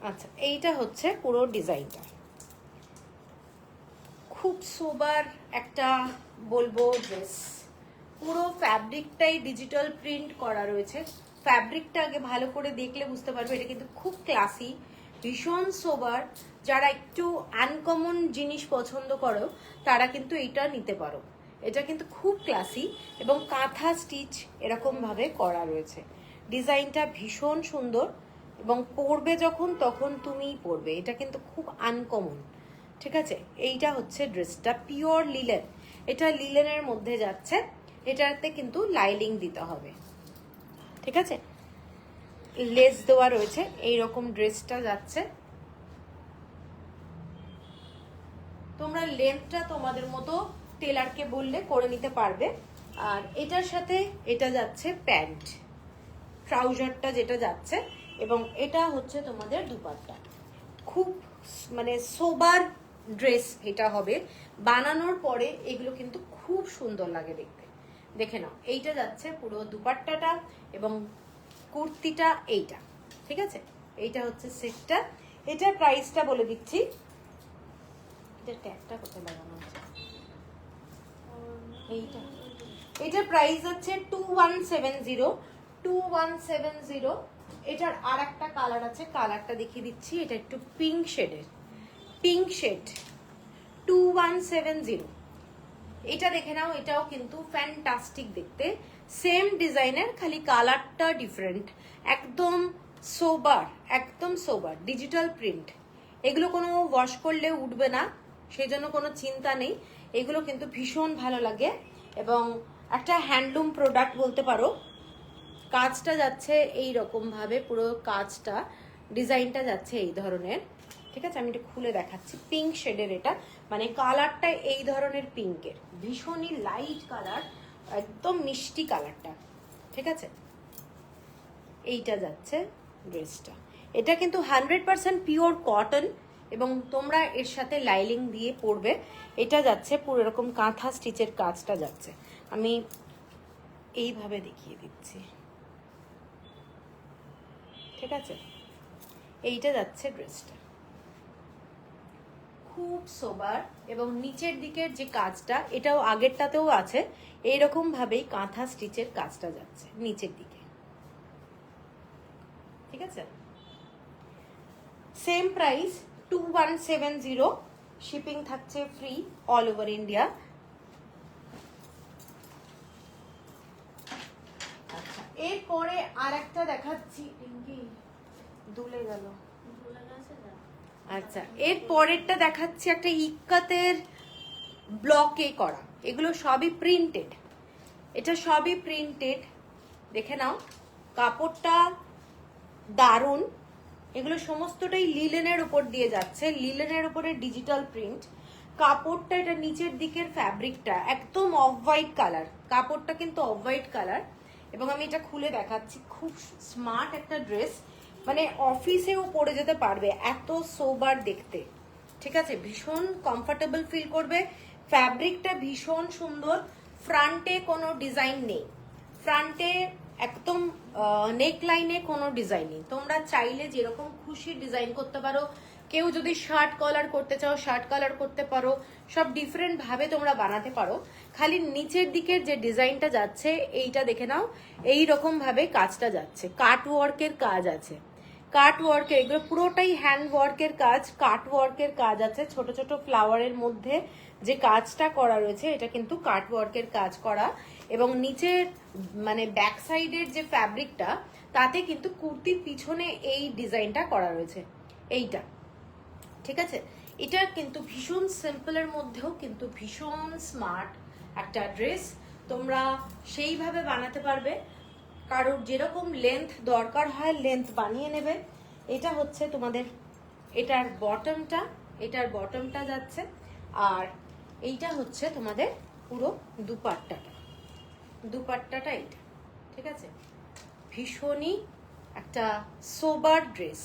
আচ্ছা, এইটা হচ্ছে পুরো ডিজাইনটা, খুব সোবার একটা বলবো ড্রেস। পুরো ফ্যাব্রিকটাই ডিজিটাল প্রিন্ট করা রয়েছে। ফ্যাব্রিকটা আগে ভালো করে দেখলে বুঝতে পারবে, এটা কিন্তু খুব ক্লাসি, ভীষণ সোবার। যারা একটু আনকমন জিনিস পছন্দ করো তারা কিন্তু এটা নিতে পারো। এটা কিন্তু খুব ক্লাসি এবং কাঁথা স্টিচ এরকম ভাবে করা রয়েছে। ডিজাইনটা ভীষণ সুন্দর এবং পরবে যখন তখন তুমিই পরবে, এটা কিন্তু খুব আনকমন, ঠিক আছে। এইটা হচ্ছে ড্রেসটা, পিওর লিলেন, এটা লিলেনের মধ্যে যাচ্ছে। এটাতে কিন্তু লাইলিং দিতে হবে, ঠিক আছে, লেস দেওয়া রয়েছে। এইরকম ড্রেসটা যাচ্ছে। তোমরা লেন্থটা তোমাদের মতো টেলারকে বললে করে নিতে পারবে। আর এটার সাথে এটা যাচ্ছে প্যান্ট, ট্রাউজারটা যেটা যাচ্ছে, এবং এটা হচ্ছে তোমাদের দুপাট্টা। খুব মানে সোবার ড্রেস এটা হবে, বানানোর পরে এগুলো কিন্তু খুব সুন্দর লাগে দেখতে। দেখে নাও, এইটা যাচ্ছে পুরো দুপাট্টাটা এবং কুর্তিটা এইটা, ঠিক আছে। এইটা হচ্ছে সেটটা। এটার প্রাইসটা বলে দিচ্ছি, এটা ট্যাগটা কোথায় লাগানো আছে, এইটা, এটার প্রাইস হচ্ছে 2170, 2170। এটার আর একটা কালার আছে, কালারটা দেখিয়ে দিচ্ছি, এটা একটু পিঙ্ক শেডের, পিঙ্ক শেড, 2170। এটা দেখে নাও, এটাও কিন্তু ফ্যান্টাস্টিক দেখতে, সেম ডিজাইনের, খালি কালারটা ডিফারেন্ট। একদম সোবার, একদম সোবার ডিজিটাল প্রিন্ট। এগুলো কোনো ওয়াশ করলে উঠবে না, সেই জন্য কোনো চিন্তা নেই। এগুলো কিন্তু ভীষণ ভালো লাগে এবং একটা হ্যান্ডলুম প্রোডাক্ট বলতে পারো। কাজটা যাচ্ছে এই রকম ভাবে, পুরো কাজটা, ডিজাইনটা যাচ্ছে এই ধরনের, ঠিক আছে। আমি এটা খুলে দেখাচ্ছি, পিঙ্ক শেডের এটা, মানে কালারটা এই ধরনের পিঙ্কের, ভীষণই লাইট কালার, একদম মিষ্টি কালারটা, ঠিক আছে। এইটা যাচ্ছে ড্রেসটা। এটা কিন্তু 100% পিওর কটন এবং তোমরা এর সাথে লাইলিং দিয়ে পরবে। এটা যাচ্ছে পুরো এরকম কাঁথা স্টিচের কাজটা যাচ্ছে। আমি এইভাবে দেখিয়ে দিচ্ছি, ঠিক আছে। এইটা যাচ্ছে ড্রেসটা, খুব সোবার। এবং নিচের দিকের যে কাজটা, এটাও আগেরটাতেও আছে, এইরকম ভাবেই কাঁথা স্টিচের কাজটা যাচ্ছে নিচের দিকে, ঠিক আছে। সেম প্রাইস 2170, শিপিং থাকছে ফ্রি অল ওভার ইন্ডিয়া। আচ্ছা, এরপরে আর একটা দেখাচ্ছি, দুলে গেল। আচ্ছা, এর পরেরটা দেখাচ্ছি একটা ইক্কাতের ব্লকে করা, এগুলো সবই প্রিন্টেড, এটা সবই প্রিন্টেড, দেখে নাও কাপড়টা দারুণ। এগুলো সমস্তটাই লিলেনের উপর দিয়ে যাচ্ছে, লিলেনের উপরে ডিজিটাল প্রিন্ট। কাপড়টা, এটা নিচের দিকের ফ্যাব্রিকটা একদম অফ হোয়াইট কালার, কাপড়টা কিন্তু অফ হোয়াইট কালার। এবং আমি এটা খুলে দেখাচ্ছি, খুব স্মার্ট একটা ড্রেস, মানে অফিসেও পরে যেতে পারবে, এত সোবার দেখতে। ঠিক আছে, ভীষণ কমফোর্টেবল ফিল করবে, ফ্যাব্রিকটা ভীষণ সুন্দর। ফ্রন্টে কোনো ডিজাইন নেই, ফ্রন্টে একদম নেক লাইনে কোনো ডিজাইন নেই, তোমরা চাইলে যেরকম খুশি ডিজাইন করতে পারো। কেউ যদি শার্ট কলার করতে চাও শার্ট কলার করতে পারো, সব ডিফারেন্ট ভাবে তোমরা বানাতে পারো। খালি নিচের দিকের যে ডিজাইনটা যাচ্ছে এইটা দেখে নাও, এই রকম ভাবে কাজটা যাচ্ছে, কাট ওয়ার্কের কাজ আছে, কাট ওয়ার্কের, এগুলো পুরোটাই হ্যান্ড ওয়ার্কের কাজ, কাট ওয়ার্কের কাজ আছে। ছোট ছোট ফ্লাওয়ারের মধ্যে যে কাজটা করা রয়েছে এটা কিন্তু কাট ওয়ার্কের কাজ করা। এবং নিচের মানে ব্যাক সাইডের যে ফ্যাব্রিকটা তাতে কিন্তু কুর্তির পিছনে এই ডিজাইনটা করা রয়েছে, এইটা। ঠিক আছে, এটা কিন্তু ভীষণ সিম্পলের মধ্যেও কিন্তু ভীষণ স্মার্ট একটা ড্রেস, তোমরা সেইভাবে বানাতে পারবে, কারোর যেরকম লেন্থ দরকার হয় লেন্থ বানিয়ে নেবে। এটা হচ্ছে তোমাদের এটার বটমটা, এটার বটমটা যাচ্ছে, আর এইটা হচ্ছে তোমাদের পুরো দুপাট্টাটা, দুপাট্টাটা এইটা। ঠিক আছে, ভীষণই একটা সোবার ড্রেস,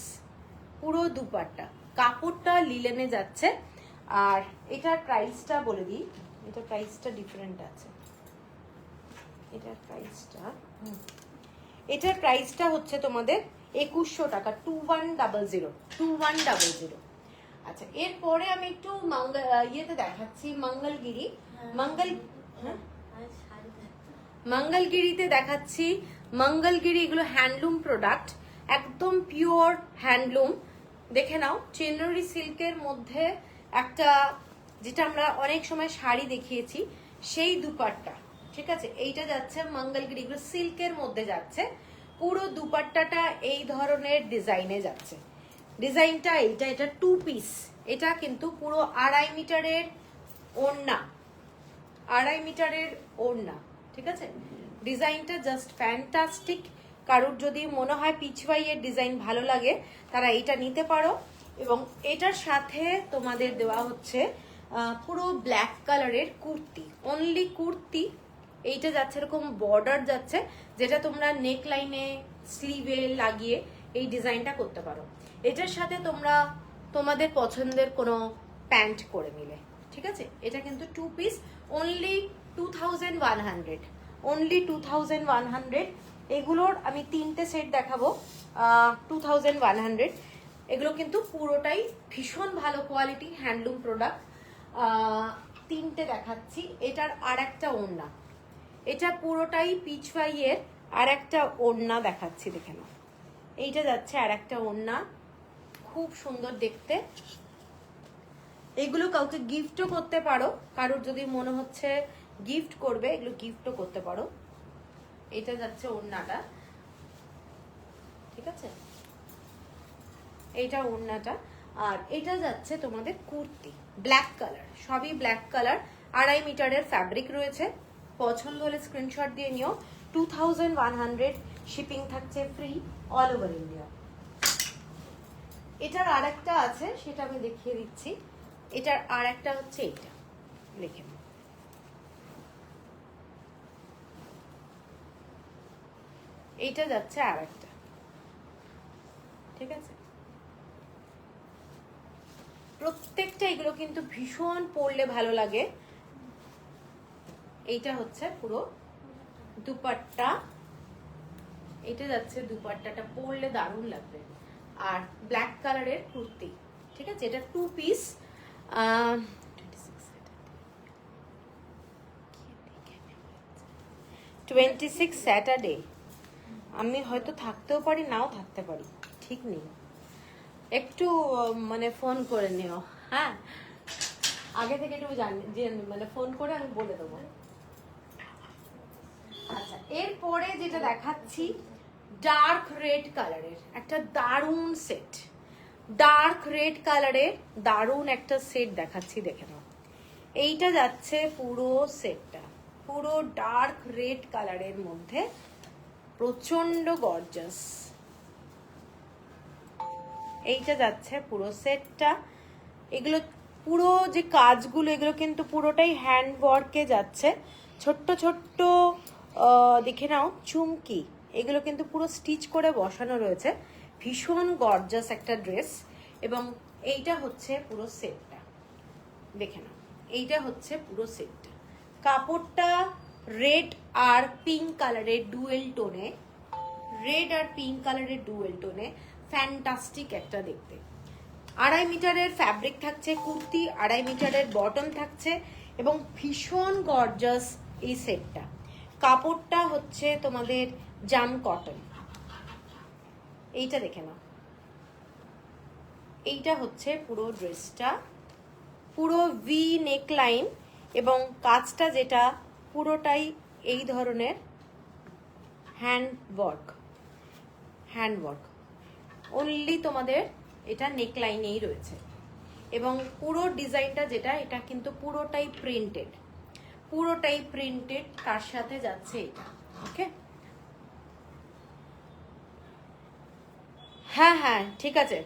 পুরো দুপাট্টা, কাপড়টা লিলেনে যাচ্ছে। আর এটার প্রাইসটা বলে দিই, এটার প্রাইসটা ডিফারেন্ট আছে, এটার প্রাইসটা হচ্ছে তোমাদের 2100 টাকা, 2100। আচ্ছা, এরপরে আমি একটু ইয়েতে দেখাচ্ছি, মঙ্গলগিরিতে দেখাচ্ছি। মঙ্গলগিরি এগুলো হ্যান্ডলুম প্রোডাক্ট, একদম পিওর হ্যান্ডলুম। দেখে নাও, চেনারি সিল্কের মধ্যে একটা, যেটা আমরা অনেক সময় শাড়ি দেখিয়েছি সেই দুপাট্টা। ঠিক আছে, এইটা যাচ্ছে মঙ্গলগিরি, এগুলো সিল্কের মধ্যে যাচ্ছে, পুরো দুপাট্টাটা এই ধরনের ডিজাইনে যাচ্ছে। ডিজাইনটা এইটা, এটা 2 পিস, এটা কিন্তু পুরো 2.5 মিটারের ওড়না, 2.5 মিটারের ওড়না। ঠিক আছে, ডিজাইনটা জাস্ট ফ্যান্টাস্টিক। কারোর যদি মনে হয় পিছওয়াইয়ের ডিজাইন ভালো লাগে তারা এইটা নিতে পারো। এবং এটার সাথে তোমাদের দেওয়া হচ্ছে পুরো ব্ল্যাক কালারের কুর্তি, অনলি কুর্তি। এইটা যাচ্ছে এরকম বর্ডার যাচ্ছে, যেটা তোমরা নেক লাইনে স্লিভে লাগিয়ে এই ডিজাইনটা করতে পারো। এটার সাথে তোমরা তোমাদের পছন্দের কোনো প্যান্ট করে নিলে। ঠিক আছে, এটা কিন্তু 2 পিস, অনলি 2100, অনলি 2100। এগুলোর আমি 3টে সেট দেখাবো, 2100। এগুলো কিন্তু পুরোটাই ভীষণ ভালো কোয়ালিটি হ্যান্ডলুম প্রোডাক্ট। 3টে দেখাচ্ছি। এটার আর একটা ওড়না, এটা পুরোটাই পিছওয়াইয়ের আর একটা ওড়না দেখাচ্ছি, দেখে নাও। এইটা যাচ্ছে আর একটা ওড়না, খুব সুন্দর দেখতে। এগুলো কাউকে গিফটও করতে পারো, কারোর যদি মনে হচ্ছে গিফট করবে, এগুলো গিফটও করতে পারো। এটা যাচ্ছে ওড়নাটা। ঠিক আছে, এইটা ওড়নাটা। আর এটা যাচ্ছে তোমাদের কুর্তি, ব্ল্যাক কালার, সবই ব্ল্যাক কালার, 2.5 মিটারের ফ্যাব্রিক রয়েছে। পছন্দ হলে স্ক্রিনশট দিয়ে নিও। 2100, শিপিং থাকছে ফ্রি অল ওভার ইন্ডিয়া। এটার আর একটা আছে, সেটা আমি দেখিয়ে দিচ্ছি। এটার আর একটা হচ্ছে এইটা, দেখে নাও। এইটা যাচ্ছে আর একটা। ঠিক আছে, প্রত্যেকটা এগুলো কিন্তু ভীষণ পরলে ভালো লাগে। এইটা হচ্ছে পুরো দুপাট্টা, এটা যাচ্ছে দুপাট্টাটা, পরলে দারুণ লাগবে। আর ব্ল্যাক কালারের কুর্তি। ঠিক আছে, এটা 2 পিস। 26 স্যাটারডে, আমি হয়তো থাকতেও পারি নাও থাকতে পারি, ঠিক নেই। একটু মানে ফোন করে নিও, হ্যাঁ, আগে থেকে একটু জানি যে মানে ফোন করে আমি বলে দেবো। আচ্ছা, এরপরে যেটা দেখাচ্ছি ডার্ক রেড কালারের একটা দারুণ সেট, ডার্ক রেড কালারের দারুণ একটা সেট দেখাচ্ছি, দেখে নাও। এইটা যাচ্ছে পুরো সেটটা, পুরো ডার্ক রেড কালারের মধ্যে, প্রচন্ড গর্জাস। এইটা যাচ্ছে পুরো সেটটা। এগুলো পুরো যে কাজগুলো, এগুলো কিন্তু পুরোটাই হ্যান্ড ওয়ার্কে যাচ্ছে। ছোট্ট ছোট্ট দেখে নাও চুমকি, এগুলো কিন্তু পুরো স্টিচ করে বসানো রয়েছে। ভীষণ গর্জাস একটা ড্রেস। এবং এইটা হচ্ছে পুরো সেটটা, দেখে নাও। এইটা হচ্ছে পুরো সেটটা। কাপড়টা রেড আর পিঙ্ক কালারের ডুয়েল টোনে, রেড আর পিঙ্ক কালারের ডুয়েল টোনে, ফ্যান্টাস্টিক একটা দেখতে। 2.5 মিটারের ফ্যাব্রিক থাকছে, কুর্তি 2.5 মিটারের বটম থাকছে এবং ভীষণ গর্জাস এই সেটটা। কাপড়টা হচ্ছে তোমাদের জাম কটন। এইটা দেখে নাও, এইটা হচ্ছে পুরো ড্রেসটা, পুরো ভি নেকলাইন এবং কাজটা যেটা পুরোটাই এই ধরনের hand work, hand work only তোমাদের এটা নেকলাইনেই রয়েছে। এবং পুরো ডিজাইনটা যেটা, এটা কিন্তু পুরোটাই প্রিন্টেড, পুরোটাই প্রিন্টেড। তার সাথে যাচ্ছে এটা, ওকে। হ্যাঁ হ্যাঁ ঠিক আছে।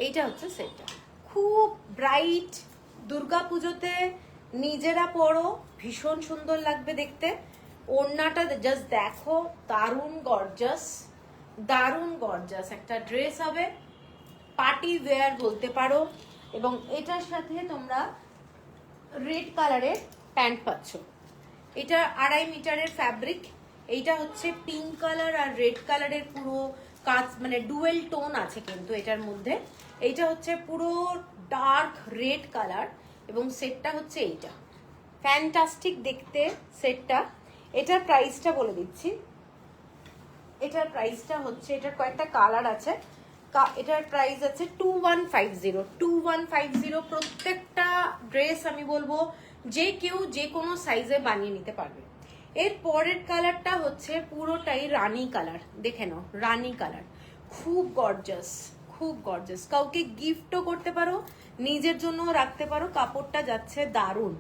এইটা হচ্ছে সেটটা, খুব ব্রাইট। দুর্গাপুজোতে নিজেরা পরো, ভীষণ সুন্দর লাগবে দেখতে। ওড়নাটা জাস্ট দেখো, দারুণ গর্জাস, দারুণ গর্জাস একটা ড্রেস হবে, পার্টি ওয়্যার বলতে পারো। এবং এটার সাথে তোমরা রেড কালারের প্যান্ট পাচ্ছ। এটা 2.5 মিটারের ফ্যাব্রিক। এইটা হচ্ছে পিঙ্ক কালার আর রেড কালারের পুরো কাজ, মানে ডুয়েল টোন আছে কিন্তু এটার মধ্যে। এইটা হচ্ছে পুরো ডার্ক রেড কালার এবং সেটটা হচ্ছে এইটা, ফ্যান্টাস্টিক দেখতে সেটটা। এটার প্রাইসটা বলে দিচ্ছি। এটার প্রাইসটা হচ্ছে, এটার কয়েকটা কালার আছে, এটার প্রাইস আছে 2150। 2150। প্রত্যেকটা ড্রেস আমি বলবো যে কেউ যে কোনো সাইজে বানিয়ে নিতে পারবে। এর পরের কালারটা হচ্ছে পুরোটাই রানী কালার, দেখে নাও, রানী কালার, খুব গর্জাস, খুব গর্জাস। কাউকে গিফটও করতে পারো, নিজের জন্য রাখতে পারো। কাপড়টা যাচ্ছে দারুণ,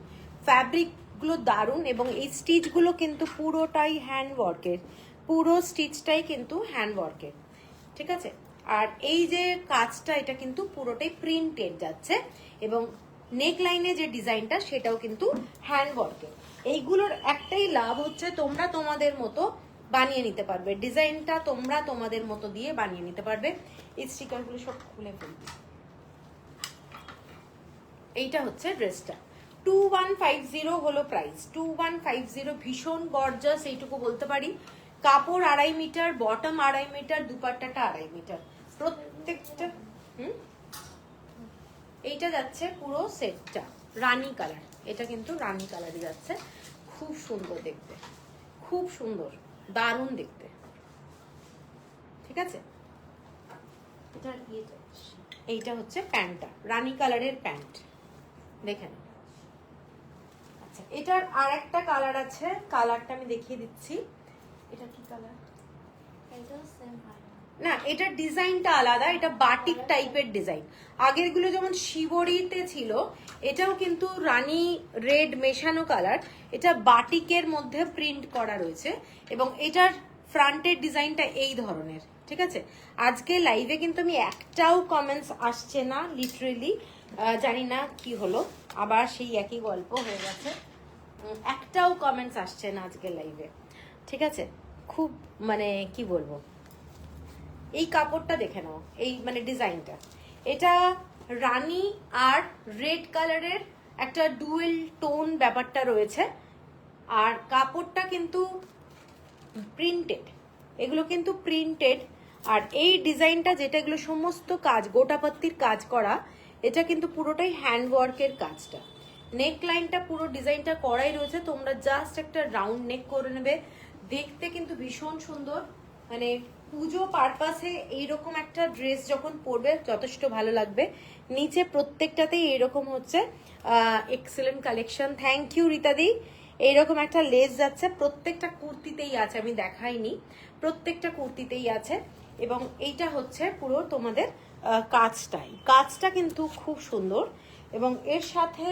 ফ্যাব্রিকগুলো দারুণ এবং এই স্টিচগুলো কিন্তু পুরোটাই হ্যান্ড ওয়ার্কের, পুরো স্টিচটাই কিন্তু হ্যান্ড ওয়ার্কের, ঠিক আছে। আর এই যে কাজটা, এটা কিন্তু পুরোটাই প্রিন্টেড যাচ্ছে এবং নেক লাইনে যে ডিজাইনটা সেটাও কিন্তু হ্যান্ড ওয়ার্কের। এইগুলোর একটাই লাভ হচ্ছে তোমরা তোমাদের মতো বানিয়ে নিতে পারবে, ডিজাইনটা তোমরা তোমাদের মতো দিয়ে বানিয়ে নিতে পারবে। এই স্টিকারগুলো সব খুলে ফেলবে। এইটা হচ্ছে ড্রেসটা, 2150 হলো প্রাইস, 2150। ভীষণ গর্জাস এইটুকু বলতে পারি। কাপড় 2.5 মিটার, বটম 2.5 মিটার, দুপাট্টাটা 2.5 মিটার প্রত্যেকটা। এইটা যাচ্ছে পুরো সেটটা রানী কালার, এটা কিন্তু রানী কালারই যাচ্ছে। খুব সুন্দর দেখতে, খুব সুন্দর, দারুণ দেখতে, ঠিক আছে। এইটা হচ্ছে প্যান্টটা, রানী কালারের প্যান্ট, দেখে নাও। আচ্ছা, এটার আর একটা কালার আছে, কালারটা আমি দেখিয়ে দিচ্ছি। এটা কি কালার? না, এটার ডিজাইনটা আলাদা, এটা বাটিক টাইপের ডিজাইন। আগের গুলো যেমন শিবরিতে ছিল, এটাও কিন্তু রানী রেড মেশানো কালার, এটা বাটিকের মধ্যে প্রিন্ট করা রয়েছে এবং এটার ফ্রন্টের ডিজাইনটা এই ধরনের, ঠিক আছে। আজকে লাইভে কিন্তু আমি একটাও কমেন্টস আসছে না, লিটারেলি জানি না কি হলো, আবার সেই একই গল্প হয়ে গেছে। একটাও কমেন্টস আসছে না আজকে লাইভে, ঠিক আছে। খুব মানে কি বলবো, এই কাপড়টা দেখে নাও, এই মানে ডিজাইনটা, এটা রানী আর রেড কালারের একটা ডুয়েল টোন ব্যাপারটা রয়েছে। আর কাপড়টা কিন্তু প্রিন্টেড, এগুলো কিন্তু প্রিন্টেড। আর এই ডিজাইনটা যেটা, এগুলো সমস্ত কাজ গোটাপত্তির কাজ করা, এটা কিন্তু পুরোটাই হ্যান্ড ওয়ার্কের কাজটা। নেক লাইনটা পুরো ডিজাইনটা করাই রয়েছে, তোমরা জাস্ট একটা রাউন্ড নেক করে নেবে, দেখতে কিন্তু ভীষণ সুন্দর। মানে পুজো পারপাসে এইরকম একটা ড্রেস যখন পরবে যথেষ্ট ভালো লাগবে। নিচে প্রত্যেকটাতেই এরকম হচ্ছে এক্সেলেন্ট কালেকশন। থ্যাংক ইউ রীতাদি। এইরকম একটা লেস যাচ্ছে, প্রত্যেকটা কুর্তিতেই আছে, আমি দেখাইনি, প্রত্যেকটা কুর্তিতেই আছে। এবং এইটা হচ্ছে পুরো তোমাদের কাজটা কিন্তু খুব সুন্দর। এবং এর সাথে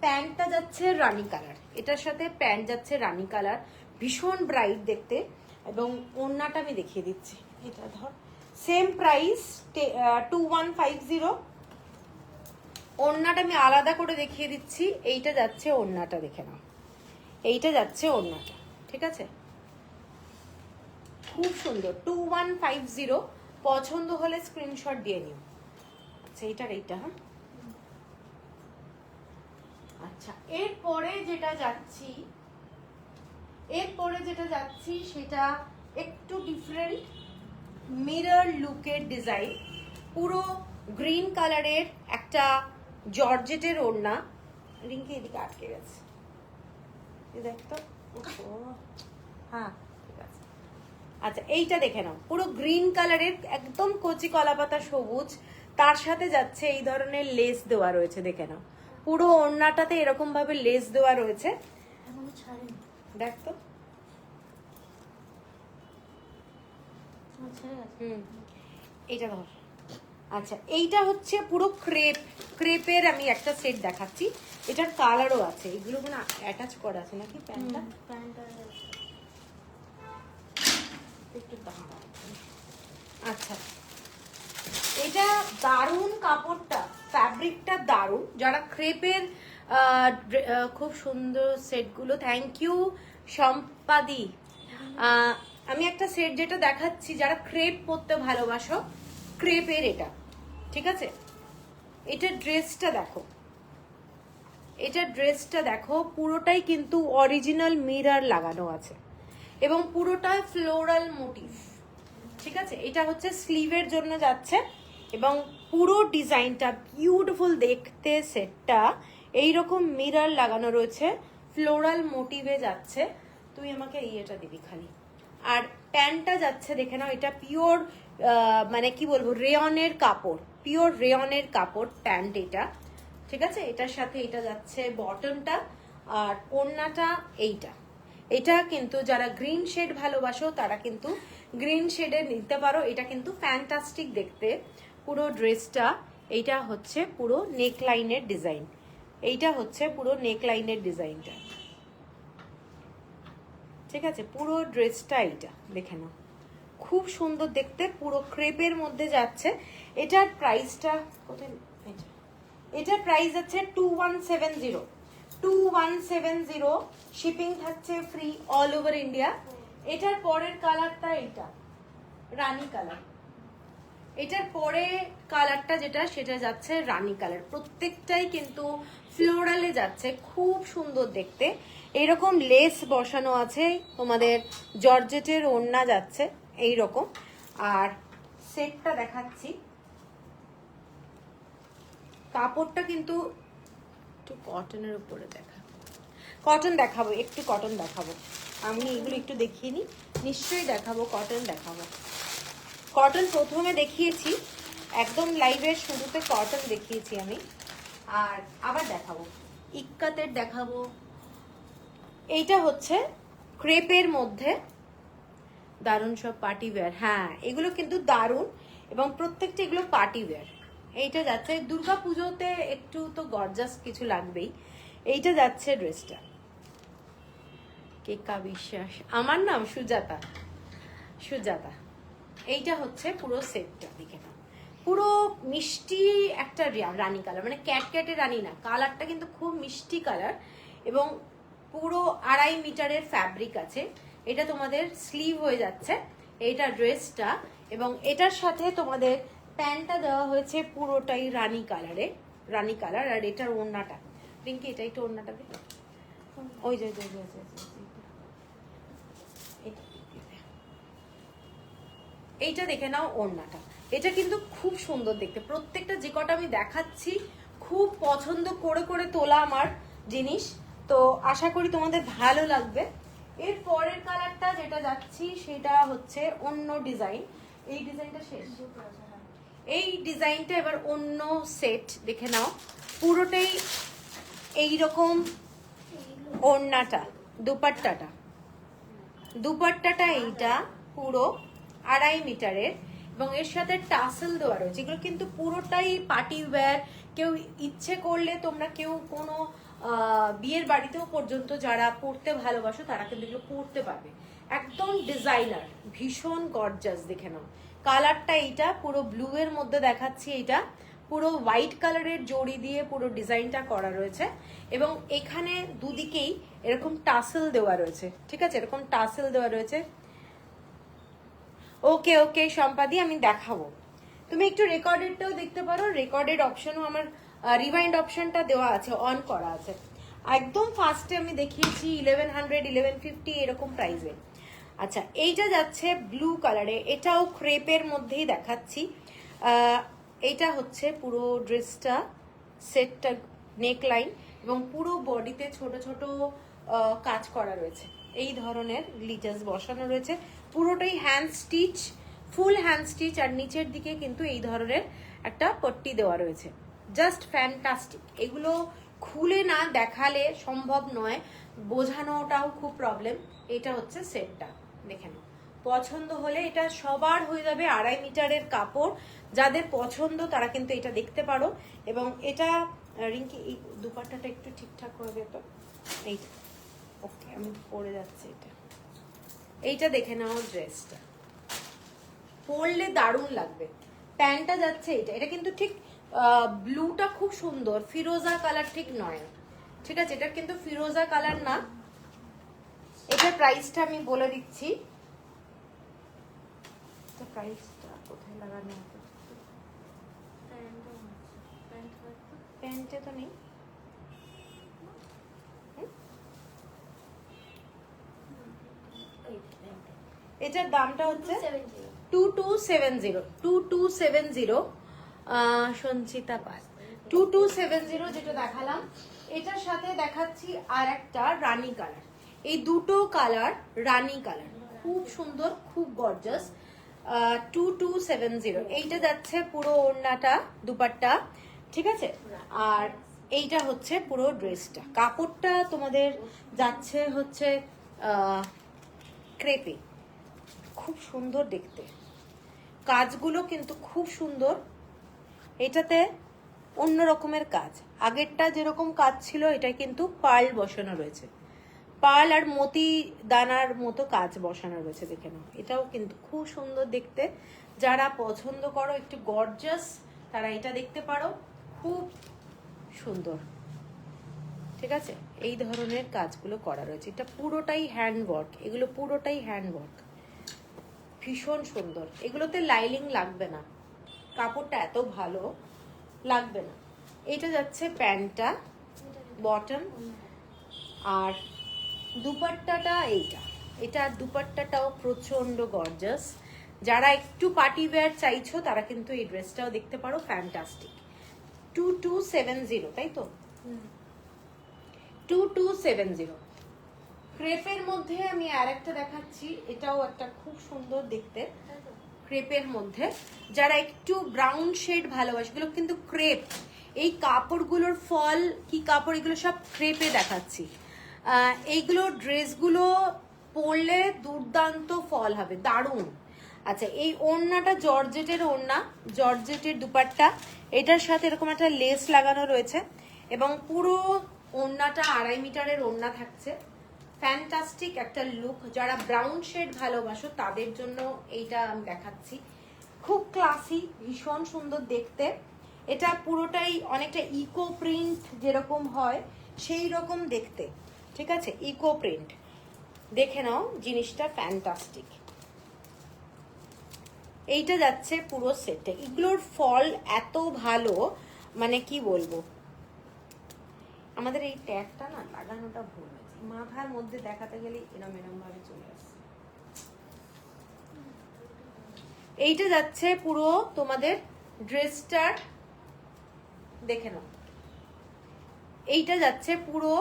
প্যান্টটা যাচ্ছে রানী কালার, এটার সাথে প্যান্ট যাচ্ছে রানী কালার, ভীষণ ব্রাইট দেখতে। এবং ওড়নাটা আমি দেখিয়ে দিচ্ছি, এটা ধর সেম প্রাইস 2150। ওড়নাটা আমি আলাদা করে দেখিয়ে দিচ্ছি, এইটা যাচ্ছে ওড়নাটা, দেখে নাও, এইটা যাচ্ছে ওড়নাটা, ঠিক আছে, খুব সুন্দর 2150। পছন্দ হলে স্ক্রিনশট দিয়ে নিও। আচ্ছা এইটা, হ্যাঁ আচ্ছা এরপরে যেটা যাচ্ছি সেটা একটু ডিফারেন্ট মিরর লুকের ডিজাইন, পুরো গ্রিন কালারের একটা জর্জেটের ওড়না। রিঙ্কি এদিকে আটকে গেছে, দেখ তো, হ্যাঁ ঠিক আছে। আচ্ছা এইটা দেখে নাও, পুরো গ্রিন কালারের একদম কচি কলাপাতা সবুজ, তার সাথে যাচ্ছে এই ধরনের লেস দেওয়া রয়েছে, দেখে নাও পুরো ওড়নাটাতে এরকম ভাবে লেস দেওয়া রয়েছে। দেখ তো, এইটা ধর। আচ্ছা এইটা হচ্ছে পুরো ক্রেপের আমি একটা সেট দেখাচ্ছি, এটার কালারও আছে, এগুলো মানে অ্যাটাচ করা আছে নাকি প্যান্টটা, একটু দাঁড়া। আচ্ছা এটা দারুন, কাপড়টা ফ্যাব্রিকটা দারুন, যারা ক্রেপের খুব সুন্দর সেটগুলো, থ্যাংক ইউ সম্পাদি। আমি একটা সেট যেটা দেখাচ্ছি, যারা ক্রেপ পরতে ভালোবাসো, ক্রেপের এটা, ঠিক আছে। এটা ড্রেসটা দেখো, পুরোটাই কিন্তু অরিজিনাল মিরর লাগানো আছে এবং পুরোটাই ফ্লোরাল মোটিভ, ঠিক আছে। এটা হচ্ছে স্লিভের জন্য যাচ্ছে এবং পুরো ডিজাইনটা বিউটিফুল দেখতে, সেটটা এইরকম মিরর লাগানো রয়েছে, ফ্লোরাল মোটিভে যাচ্ছে। তুই আমাকে এটা দিবি খালি। আর প্যান্টটা যাচ্ছে দেখে নাও, এটা পিওর মানে কি বলবো, রেয়নের কাপড়, পিওর রেয়নের কাপড় প্যান্ট এটা, ঠিক আছে। এটার সাথে এটা যাচ্ছে বটমটা, আর ওড়নাটা এটা কিন্তু যারা গ্রিন শেড ভালোবাসো তারা কিন্তু গ্রিন শেডে নিতে পারো। এটা কিন্তু ফ্যান্টাস্টিক দেখতে পুরো ড্রেসটা। এইটা হচ্ছে পুরো নেক লাইনের ডিজাইন, ডিজাইনটা, ঠিক আছে। পুরো ড্রেসটা এইটা দেখে নাও, খুব সুন্দর দেখতে, পুরো ক্রেপের মধ্যে যাচ্ছে। এটার প্রাইসটা কোথায়, এটার প্রাইস আছে 2170, শিপিং থাকছে ফ্রি অল ওভার ইন্ডিয়া। এটার পরের কালারটা এইটা রানী কালার, এটার পরে কালারটা যেটা সেটা যাচ্ছে রানী কালার, প্রত্যেকটাই কিন্তু ফ্লোরালে যাচ্ছে, খুব সুন্দর দেখতে। এরকম লেস বসানো আছে, তোমাদের জর্জেটের ওড়না যাচ্ছে এইরকম। আর সেটটা দেখাচ্ছি, কাপড়টা কিন্তু একটু কটনের উপরে দেখাবো, একটু কটন দেখাবো, আমি এগুলো একটু দেখিয়ে নিই, নিশ্চয়ই দেখাবো, কটন দেখাবো। কটন প্রথমে দেখিয়েছি, একদম লাইভের শুরুতে কটন দেখিয়েছি আমি, আর আবার দেখাবো, ইক্কাতের দেখাবো। এইটা হচ্ছে ক্রেপের মধ্যে দারুণ সব পার্টি ওয়্যার, হ্যাঁ এগুলো কিন্তু দারুণ এবং প্রত্যেকটা এগুলো পার্টি ওয়্যার। এইটা যাচ্ছে দুর্গা পুজোতে একটু তো গর্জাস কিছু লাগবেই। এইটা যাচ্ছে ড্রেসটা, কেকা বিশ্বাস, আমার নাম সুজাতা। এইটা হচ্ছে পুরো সেটটা, দেখে নাও পুরো মিষ্টি একটা রানী কালার, মানে ক্যাটক্যাটে রানী না, কালারটা কিন্তু খুব মিষ্টি কালার এবং পুরো 2.5 মিটারের ফ্যাব্রিক আছে। এটা তোমাদের স্লিভ হয়ে যাচ্ছে এইটা ড্রেসটা, এবং এটার সাথে তোমাদের প্যান্টটা দেওয়া হয়েছে পুরোটাই রানী কালার। আর এটার ওড়নাটা, রিঙ্কি এটা একটু ওড়নাটা দে, ওই যে এইটা দেখে নাও ওড়নাটা, এটা কিন্তু খুব সুন্দর দেখতে। প্রত্যেকটা যে কটা আমি দেখাচ্ছি খুব পছন্দ করে তোলা আমার জিনিস, তো আশা করি তোমাদের ভালো লাগবে। এর পরের কালারটা যেটা যাচ্ছি সেটা হচ্ছে অন্য ডিজাইন, এই ডিজাইনটা শেষ, এই ডিজাইনটা এবার অন্য সেট দেখে নাও, পুরোটাই এইরকম ওড়নাটা, দুপাট্টাটা এইটা পুরো 2.5 মিটারের এবং এর সাথে টাসেল দেওয়া রয়েছে। এগুলো কিন্তু পুরোটাই পার্টি ওয়্যার। কেউ ইচ্ছে করলে তোমরা কেউ কোনো বিয়ের বাড়িতেও পর্যন্ত যারা পরতে ভালোবাসো তারা কিন্তু এগুলো পরতে পারবে। একদম ডিজাইনার, ভীষণ গর্জাস। দেখে নাও কালারটা এইটা পুরো ব্লু এর মধ্যে দেখাচ্ছি, এইটা পুরো হোয়াইট কালারের জড়ি দিয়ে পুরো ডিজাইনটা করা রয়েছে এবং এখানে দুদিকেই এরকম টাসেল দেওয়া রয়েছে। ঠিক আছে, এরকম টাসেল দেওয়া রয়েছে। ওকে ওকে সম্পাদি, আমি দেখাবো। তুমি একটু রেকর্ডেডটাও দেখতে পারো, রেকর্ডেড অপশনও আমার রিভাইন্ড অপশনটা দেওয়া আছে, অন করা আছে। একদম ফার্স্টে আমি দেখিয়েছি 1100 1150 এরকম প্রাইসে। আচ্ছা, এইটা যাচ্ছে ব্লু কালারে, এটাও ক্রেপের মধ্যেই দেখাচ্ছি। এইটা হচ্ছে পুরো ড্রেসটা, সেটটা, নেকলাইন এবং পুরো বডিতে ছোট ছোট কাজ করা রয়েছে। এই ধরনের গ্লিটার্স বসানো রয়েছে, পুরোটাই hand stitch, full hand stitch. আর নিচের দিকে কিন্তু এই ধরনের একটা পট্টি দেওয়া রয়েছে। Just fantastic. এগুলো খুলে না দেখালে সম্ভব নয়, বোঝানোটাও খুব প্রবলেম। এটা হচ্ছে সেটটা, দেখে নাও। পছন্দ হলে এটা সবার হয়ে যাবে। 2.5 মিটারের কাপড়, যাদের পছন্দ তারা কিন্তু এটা দেখতে পারো। এবং এটা রিঙ্কি এই দুপাট্টাটা একটু ঠিকঠাক করে দে তো। এইটা ওকে, আমি পরে যাচ্ছি। এইটা দেখে নাও, ড্রেসটা পরলে দারুণ লাগবে। প্যান্টটা যাচ্ছে এইটা, এটা কিন্তু ঠিক ব্লুটা খুব সুন্দর, ফিরোজা কালার ঠিক নয়। ঠিক আছে, এটা কিন্তু ফিরোজা কালার না। এটার প্রাইসটা আমি বলে দিচ্ছি। প্রাইসটা কোথায় লাগানো আছে? প্যান্টে তো নেই। এটার দামটা হচ্ছে 2270 সঞ্চিতা পাল 2270 যেটা দেখালাম। এটার সাথে দেখাচ্ছি আর একটা রানী কালার। এই দুটো কালার রানী কালার, খুব সুন্দর, খুব গর্জাস। 2270। এইটা যাচ্ছে পুরো ওড়নাটা, দুপাট্টা। ঠিক আছে, আর এইটা হচ্ছে পুরো ড্রেসটা। কাপড়টা তোমাদের যাচ্ছে হচ্ছে ক্রেপে, খুব সুন্দর দেখতে। কাজগুলো কিন্তু খুব সুন্দর। এটাতে অন্য রকমের কাজ, আগেরটা যেরকম কাজ ছিল এটা কিন্তু পার্ল বসানো রয়েছে, পার্ল আর মতি দানার মতো কাজ বসানো রয়েছে। দেখে নাও, এটাও কিন্তু খুব সুন্দর দেখতে। যারা পছন্দ করো একটু গর্জাস তারা এটা দেখতে পারো, খুব সুন্দর। ঠিক আছে, এই ধরনের কাজগুলো করা রয়েছে। এটা পুরোটাই হ্যান্ডওয়ার্ক, এগুলো পুরোটাই হ্যান্ডওয়ার্ক, ভীষণ সুন্দর। এগুলোতে লাইলিং লাগবে না, কাপড়টা এত ভালো লাগবে না। এটা যাচ্ছে প্যান্টটা, বটম, আর দুপাট্টাটা এইটা। এটা দুপাট্টাটাও প্রচন্ড গর্জাস। যারা একটু পার্টি ওয়্যার চাইছো তারা কিন্তু এই ড্রেসটাও দেখতে পারো, ফ্যান্টাস্টিক। 2270, তাই তো? 2270। ক্রেপের মধ্যে আমি আর একটা দেখাচ্ছি, এটাও একটা খুব সুন্দর দেখতে, ক্রেপের মধ্যে। যারা একটু ব্রাউন শেড ভালোবাসে, এগুলো কিন্তু ক্রেপ। এই কাপড়গুলোর ফল কি কাপড়, এগুলো সব ক্রেপে দেখাচ্ছি। এইগুলো ড্রেসগুলো পরলে দুর্দান্ত ফল হবে, দারুণ। আচ্ছা, এই ওড়নাটা জর্জেটের ওড়না, জর্জেটের দুপাট্টা। এটার সাথে এরকম একটা লেস লাগানো রয়েছে এবং পুরো ওড়নাটা 2.5 মিটারের ওড়না থাকছে। ফ্যান্টাস্টিক একটা লুক। যারা ব্রাউন শেড ভালোবাসো তাদের জন্য এইটা আমি দেখাচ্ছি, খুব ক্লাসি, ভীষণ সুন্দর দেখতে। এটা পুরোটাই অনেকটা ইকো প্রিন্ট যেরকম হয় সেই রকম দেখতে। ঠিক আছে, ইকো প্রিন্ট। দেখে নাও, জিনিসটা ফ্যান্টাস্টিক। এইটা যাচ্ছে পুরো সেটে। এগুলোর ফল এত ভালো, মানে কি বলবো। আমাদের এই ট্যাগটা না লাগানোটা ভুল হয়েছে, মাথার মধ্যে দেখাতে গেলে এরম এরম ভাবে চলে আসছে। এইটা যাচ্ছে পুরো তোমাদের ড্রেসটার, দেখে নাও। এইটা যাচ্ছে পুরো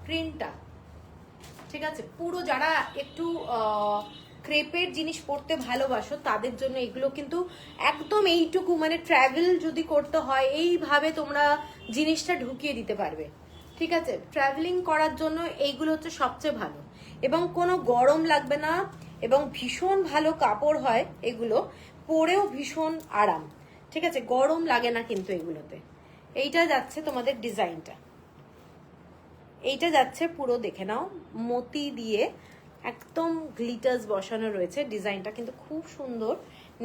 প্রিন্টটা। ঠিক আছে, পুরো যারা একটু ক্রেপের জিনিস পরতে ভালোবাসো তাদের জন্য এগুলো কিন্তু একদম এইটুকু, মানে ট্রাভেল যদি করতে হয় এইভাবে তোমরা জিনিসটা ঢুকিয়ে দিতে পারবে। ঠিক আছে, ট্রাভেলিং করার জন্য এইগুলো হচ্ছে সবচেয়ে ভালো, এবং কোনো গরম লাগবে না, এবং ভীষণ ভালো কাপড় হয় এগুলো, পরেও ভীষণ আরাম। ঠিক আছে, গরম লাগে না কিন্তু এগুলোতে। এইটা যাচ্ছে তোমাদের ডিজাইনটা, এইটা যাচ্ছে পুরো দেখে নাও মতি দিয়ে একদম গ্লিটার্স বসানো রয়েছে। ডিজাইনটা কিন্তু খুব সুন্দর।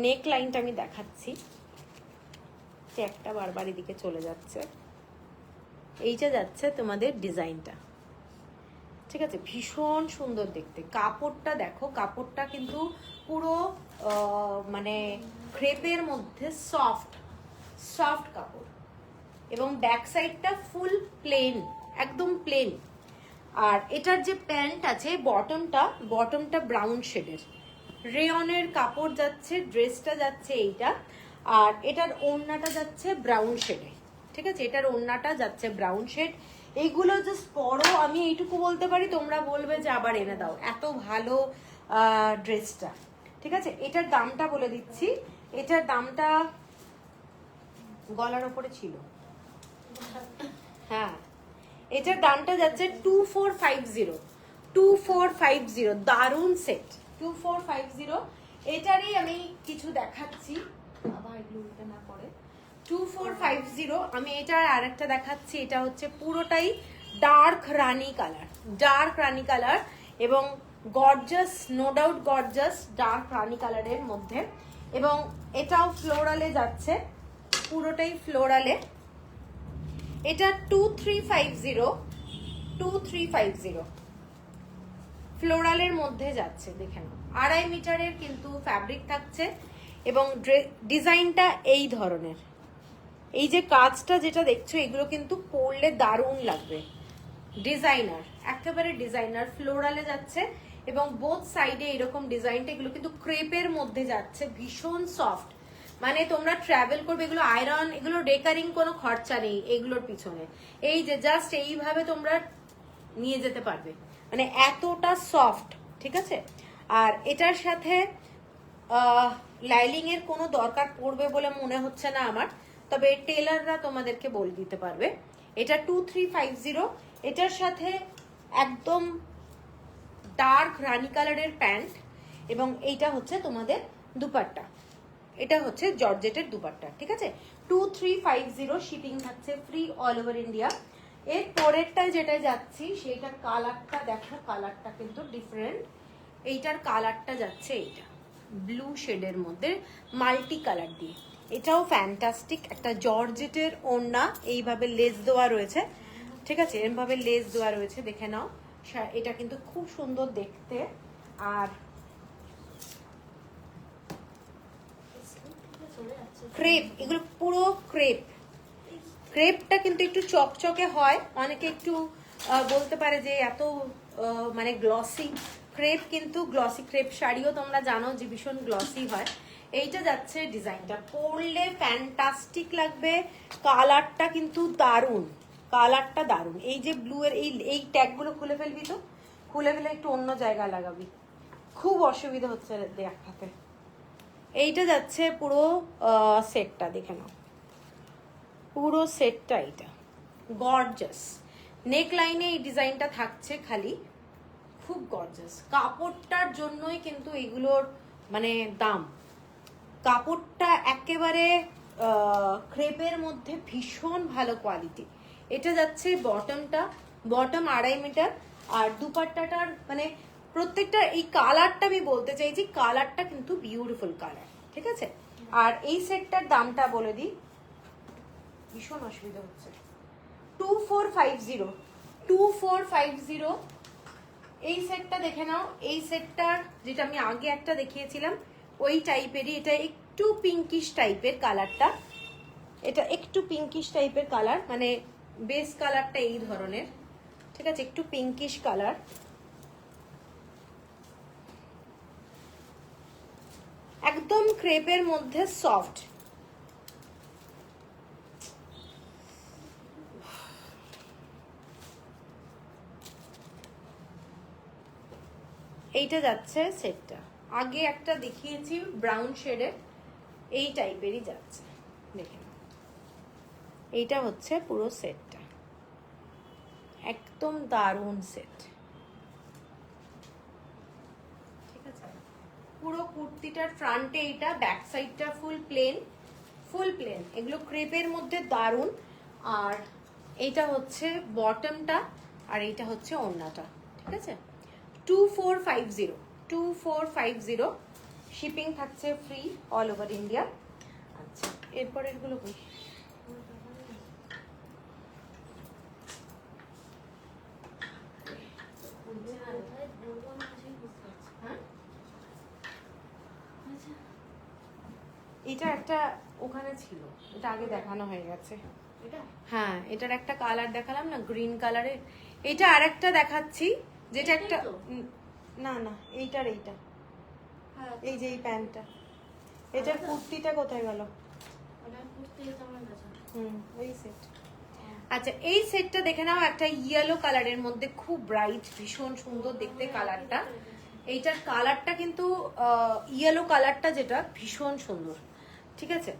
নেক লাইনটা আমি দেখাচ্ছি, একটা বারবার এদিকে চলে যাচ্ছে। এইটা যাচ্ছে তোমাদের ডিজাইনটা, ঠিক আছে, ভীষণ সুন্দর দেখতে। কাপড়টা দেখো, কাপড়টা কিন্তু পুরো মানে ক্রেপের মধ্যে সফট সফট কাপড়, এবং ব্যাক সাইডটা ফুল প্লেন, একদম প্লেন। আর এটার যে প্যান্ট আছে বটমটা ব্রাউন শেডের রেয়নের কাপড় যাচ্ছে, ড্রেসটা যাচ্ছে এইটা, আর এটার ওড়নাটা যাচ্ছে ব্রাউন শেডে। ঠিক আছে, এটার ওড়নাটা যাচ্ছে ব্রাউন শেড। এইগুলো জাস্ট পরো, আমি এইটুকু বলতে পারি, তোমরা বলবে যে আবার এনে দাও, এত ভালো ড্রেসটা। ঠিক আছে, এটার দামটা বলে দিচ্ছি। এটার দামটা গলার ওপরে ছিল, হ্যাঁ, এটার দামটা যাচ্ছে 2450, 2450, দারুন সেট, 2450। এটারই আমি কিছু দেখাচ্ছি, বাবা এগুলো উল্টে না পড়ে। 2450 আমি এটার আরেকটা দেখাচ্ছি। এটা হচ্ছে পুরোটাই dark rani colour, dark rani colour, এবং gorgeous, no doubt gorgeous, dark rani কালারের মধ্যে। এবং এটাও ফ্লোরালে যাচ্ছে, পুরোটাই ফ্লোরালে। এটা 2350, 2350 ফ্লোরালের মধ্যে যাচ্ছে, দেখে নাও। 2.5 মিটারের কিন্তু ফ্যাব্রিক থাকছে, এবং ডিজাইনটা এই ধরনের। এই যে কাজটা যেটা দেখছো, এগুলো কিন্তু পরলে দারুণ লাগবে। ডিজাইনার, একেবারে ডিজাইনার, ফ্লোরালে যাচ্ছে, এবং বোথ সাইডে এরকম ডিজাইনটা। এগুলো কিন্তু ক্রেপের মধ্যে যাচ্ছে, ভীষণ সফট। মানে তোমরা ট্রাভেল করবে, এগুলো আয়রন, এগুলো ডেকারিং কোনো খরচা নেই এগুলোর পিছনে। এই যে জাস্ট এইভাবে তোমরা নিয়ে যেতে পারবে, মানে এতটা সফট। ঠিক আছে, আর এটার সাথে লাইলিং এর কোনো দরকার পড়বে বলে মনে হচ্ছে না আমার, তবে টেলাররা তোমাদেরকে বলে দিতে পারবে। এটা 2350। এটার সাথে একদম ডার্ক রানি কালারের প্যান্ট, এবং এইটা হচ্ছে তোমাদের দুপাট্টা। এটা হচ্ছে জর্জেটের দুপাট্টা। ঠিক আছে, 2350, শিপিং থাকছে ফ্রি অল ওভার ইন্ডিয়া। এর পরেরটায় যেটা যাচ্ছি সেটার কালারটা দেখো, কালারটা কিন্তু ডিফারেন্ট। এইটার কালারটা যাচ্ছে এইটা ব্লু শেডের মধ্যে মাল্টি কালার দিয়ে। এটাও ফ্যান্টাস্টিক, একটা জর্জেটের ওড়না, এইভাবে লেস দেওয়া রয়েছে। ঠিক আছে, এরভাবে লেস দেওয়া রয়েছে, দেখে নাও। এটা কিন্তু খুব সুন্দর দেখতে। আর ক্রেপ, এগুলো পুরো ক্রেপ। ক্রেপটা কিন্তু একটু চকচকে হয়, অনেকে একটু বলতে পারে যে এত মানে গ্লসি। ক্রেপ কিন্তু গ্লসি, ক্রেপ শাড়িও তোমরা জানো যে ভীষণ গ্লসি হয়। এইটা যাচ্ছে ডিজাইনটা, পরলে ফ্যান্টাস্টিক লাগবে। কালারটা কিন্তু দারুণ, কালারটা দারুণ। এই যে ব্লু এর এই ট্যাগগুলো খুলে ফেলবি তো, খুলে ফেলে একটু অন্য জায়গায় লাগাবি, খুব অসুবিধা হচ্ছে দেখাতে। এইটা যাচ্ছে পুরো সেটটা, দেখে নাও পুরো সেটটা। এটা গর্জাস, নেক লাইনে এই ডিজাইনটা থাকছে খালি, খুব গর্জাস। কাপড়টার জন্যই কিন্তু এগুলোর মানে দাম। কাপড়টা একেবারে ক্রেপের মধ্যে ভীষণ ভালো কোয়ালিটি। এটা যাচ্ছে বটমটা, বটম 2.5 মিটার, আর দুপাট্টাটার মানে প্রত্যেকটা এই কালারটা আমি বলতে চাইছি, কালারটা কিন্তু বিউটিফুল কালার। ঠিক আছে, আর এই সেটটার দামটা বলে দিই, ভীষণ অসুবিধা হচ্ছে। 2450, 2450 এই সেটটা দেখে নাও। এই সেটটার যেটা আমি আগে একটা দেখিয়েছিলাম ওই টাইপেরই, এটা একটু পিঙ্কিশ টাইপের কালারটা, এটা একটু পিঙ্কিশ টাইপের কালার, মানে বেস কালারটা এই ধরনের। ঠিক আছে, একটু পিঙ্কিশ কালার, একদম ক্রেপের মধ্যে সফট। এইটা যাচ্ছে সেটটা, আগে একটা দেখিয়েছি ব্রাউন শেডের, এই টাইপেরই যাচ্ছে, দেখে নাও। এইটা হচ্ছে পুরো সেটটা। একদম দারুণ সেট, ঠিক আছে। পুরো কুর্তিটার ফ্রন্টে এইটা, ব্যাক সাইডটা ফুল প্লেন, ফুল প্লেন। এগুলো ক্রেপের মধ্যে দারুণ। আর এইটা হচ্ছে বটমটা, আর এইটা হচ্ছে ওড়নাটা, ঠিক আছে। 2450, 2450, শিপিং থাকছে ফ্রি অল ওভার ইন্ডিয়া। আচ্ছা, এরপর এগুলো কই, এটা একটা ওখানে ছিল, এটা আগে দেখানো হয়ে গেছে। হ্যাঁ, এটার একটা কালার দেখালাম না, গ্রিন কালারের। এটা আরেকটা দেখাচ্ছি, যেটা একটা না না, এইটার এইটা, এই যে এই প্যান্টটা, এটার কুর্তিটা কোথায় গেল? এই সেট। আচ্ছা, এই সেটটা দেখে নাও, একটা ইয়েলো কালারের মধ্যে, খুব ব্রাইট, ভীষণ সুন্দর দেখতে কালারটা। এইটার কালারটা কিন্তু ইয়েলো কালারটা, যেটা ভীষণ সুন্দর, ঠিক আছে।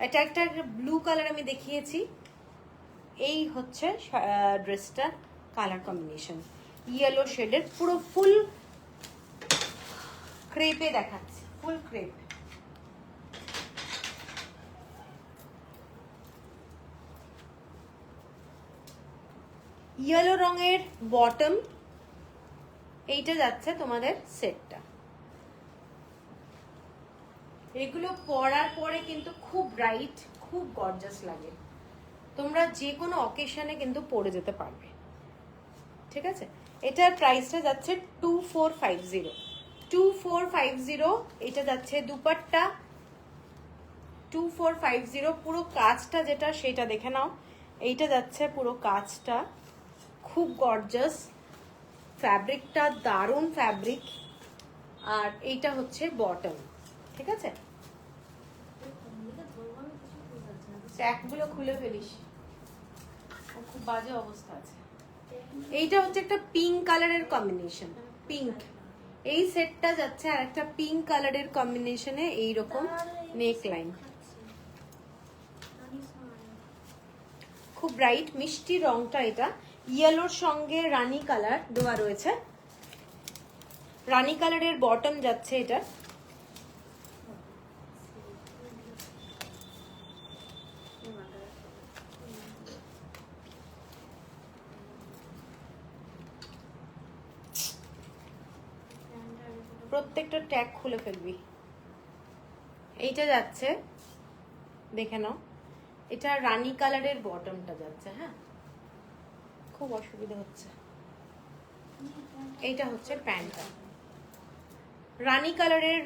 এটা একটা ব্লু কালার আমি দেখিয়েছি। এই হচ্ছে ড্রেসটার কালার কম্বিনেশন, ইয়েলো শেডের, পুরো ফুল ক্রেপে দেখাচ্ছি, ফুল ক্রেপ। ইয়েলো রঙের বটম, এইটা যাচ্ছে তোমাদের সেটটা। এগুলো পরার পরে কিন্তু খুব ব্রাইট, খুব গর্জাস লাগে। তোমরা যে কোনো অকেশনে কিন্তু পরে যেতে পারবে, ঠিক আছে। এটার প্রাইসটা যাচ্ছে 2450, 2450। এটা যাচ্ছে দুপাট্টা 2450, পুরো কাজটা যেটা সেটা দেখে নাও। এইটা যাচ্ছে পুরো কাজটা, খুব গর্জাস, ফ্যাব্রিকটা দারুণ ফ্যাব্রিক। আর এইটা হচ্ছে বটম, ঠিক আছে। ট্যাগগুলো খুলে ফেলিস, খুব বাজে অবস্থা আছে। এইটা হচ্ছে একটা পিঙ্ক কালারের কম্বিনেশন, পিঙ্ক। এই সেটটা যাচ্ছে আর একটা পিঙ্ক কালারের কম্বিনেশনে, এইরকম নেক লাইন, খুব ব্রাইট মিষ্টি রংটা। এটা ইয়েলোর সঙ্গে রানী কালার দেওয়া রয়েছে, রানী কালারের বটম যাচ্ছে এটা। প্রত্যেকটা ট্যাগ খুলে ফেলবি। এইটা যাচ্ছে, দেখে নাও, এটা রানী কালারের বটমটা যাচ্ছে। হ্যাঁ, খুব অসুবিধা হচ্ছে। এইটা হচ্ছে প্যান্টটা, রানী কালারের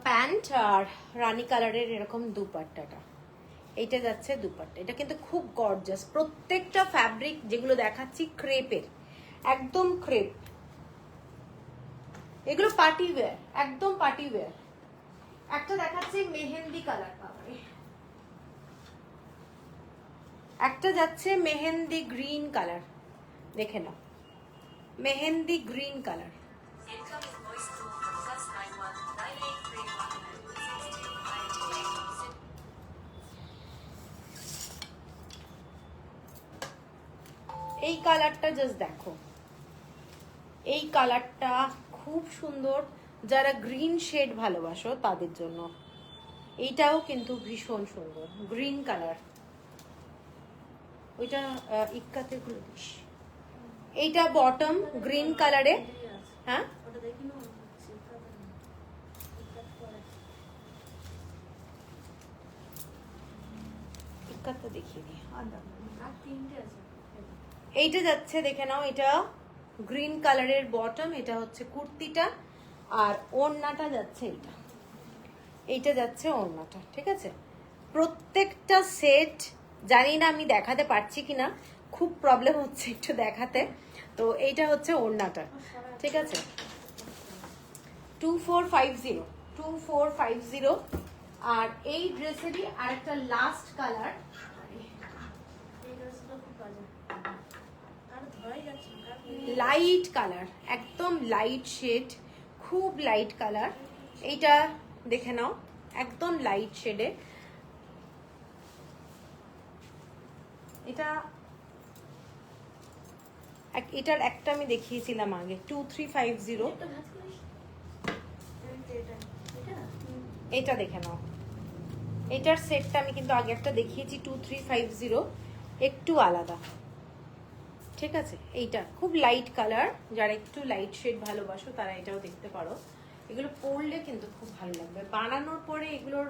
প্যান্ট, আর রানী কালারের এরকম দুপাট্টাটা। এইটা যাচ্ছে দুপাট্টা। এটা কিন্তু খুব গর্জাস, প্রত্যেকটা ফ্যাব্রিক যেগুলো দেখাচ্ছি ক্রেপের, একদম ক্রেপ। এগুলো পার্টি ওয়্যার, একদম পার্টি ওয়্যার। একটা দেখাচ্ছি মেহেন্দি কালার, একটা যাচ্ছে মেহেন্দি গ্রিন কালার, দেখে নাও, মেহেন্দি গ্রিন কালার। এই কালারটা জাস্ট দেখো, এই কালারটা খুব সুন্দর। যারা গ্রিন শেড ভালোবাসো তাদের জন্য এইটাও কিন্তু ভীষণ সুন্দর, গ্রিন কালার। ওইটা ইক্কাতে খুলে দিস। এইটা বটম গ্রিন কালারে। হ্যাঁ, ইক্কাতে দেখিয়ে দিই। এইটা যাচ্ছে, দেখে নাও, এটা গ্রিন কালারের বটম, এটা হচ্ছে কুর্তিটা, আর ওড়নাটা যাচ্ছে এইটা, এইটা যাচ্ছে ওড়নাটা, ঠিক আছে। প্রত্যেকটা সেট জানি না আমি দেখাতে পারছি কিনা, খুব প্রবলেম হচ্ছে একটু দেখাতে। তো এইটা হচ্ছে ওড়নাটা, ঠিক আছে। 2450, 2450। আর এই ড্রেসেরই আরেকটা লাস্ট কালার, লাইট কালার, একদম লাইট শেড, খুব লাইট কালার। এইটা দেখে নাও, একদম লাইট শেডে। এটা এটার একটা আমি দেখিয়েছিলাম আগে 2350। এটা দেখে নাও, এটার সেটটা আমি কিন্তু আগে একটা দেখিয়েছি 2350, একটু আলাদা। ঠিক আছে, এইটা খুব লাইট কালার, যারা একটু লাইট শেড ভালোবাসো তারা এটাও দেখতে পারো। এগুলো পরলে কিন্তু খুব ভালো লাগবে, বানানোর পরে এগুলোর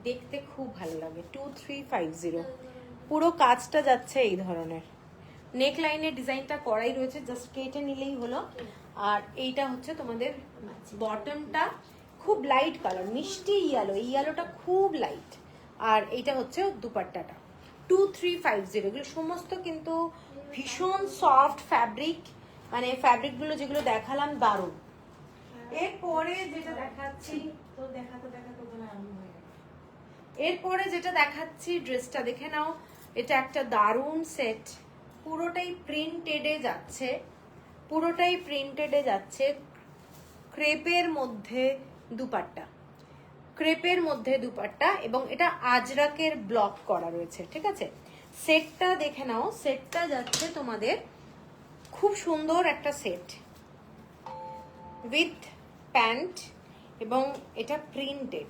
দেখতে খুব ভালো লাগে। 2350, পুরো কাজটা যাচ্ছে এই ধরনের, নেক লাইনের ডিজাইনটা করাই রয়েছে, জাস্ট কেটে নিলেই হলো। আর এইটা হচ্ছে তোমাদের বটমটা, খুব লাইট কালার, মিষ্টি ইয়েলো, এই ইয়েলোটা খুব লাইট। আর এইটা হচ্ছে দুপাট্টাটা 2350। এগুলো সমস্ত কিন্তু ভীষণ সফট ফ্যাব্রিক, মানে ফ্যাব্রিকগুলো যেগুলো দেখালাম দারুণ। এরপরে যেটা দেখাচ্ছি, তো দেখাতে এরপরে যেটা দেখাচ্ছি ড্রেসটা দেখে নাও। এটা একটা দারুণ সেট, পুরোটাই প্রিন্টেডে যাচ্ছে, পুরোটাই প্রিন্টেডে যাচ্ছে। ক্রেপের মধ্যে দুপাট্টা, ক্রেপের মধ্যে দুপাট্টা, এবং এটা আজরাকের ব্লক করা রয়েছে। ঠিক আছে, সেটটা দেখে নাও। সেটটা যাচ্ছে তোমাদের খুব সুন্দর একটা সেট উইথ প্যান্ট, এবং এটা প্রিন্টেড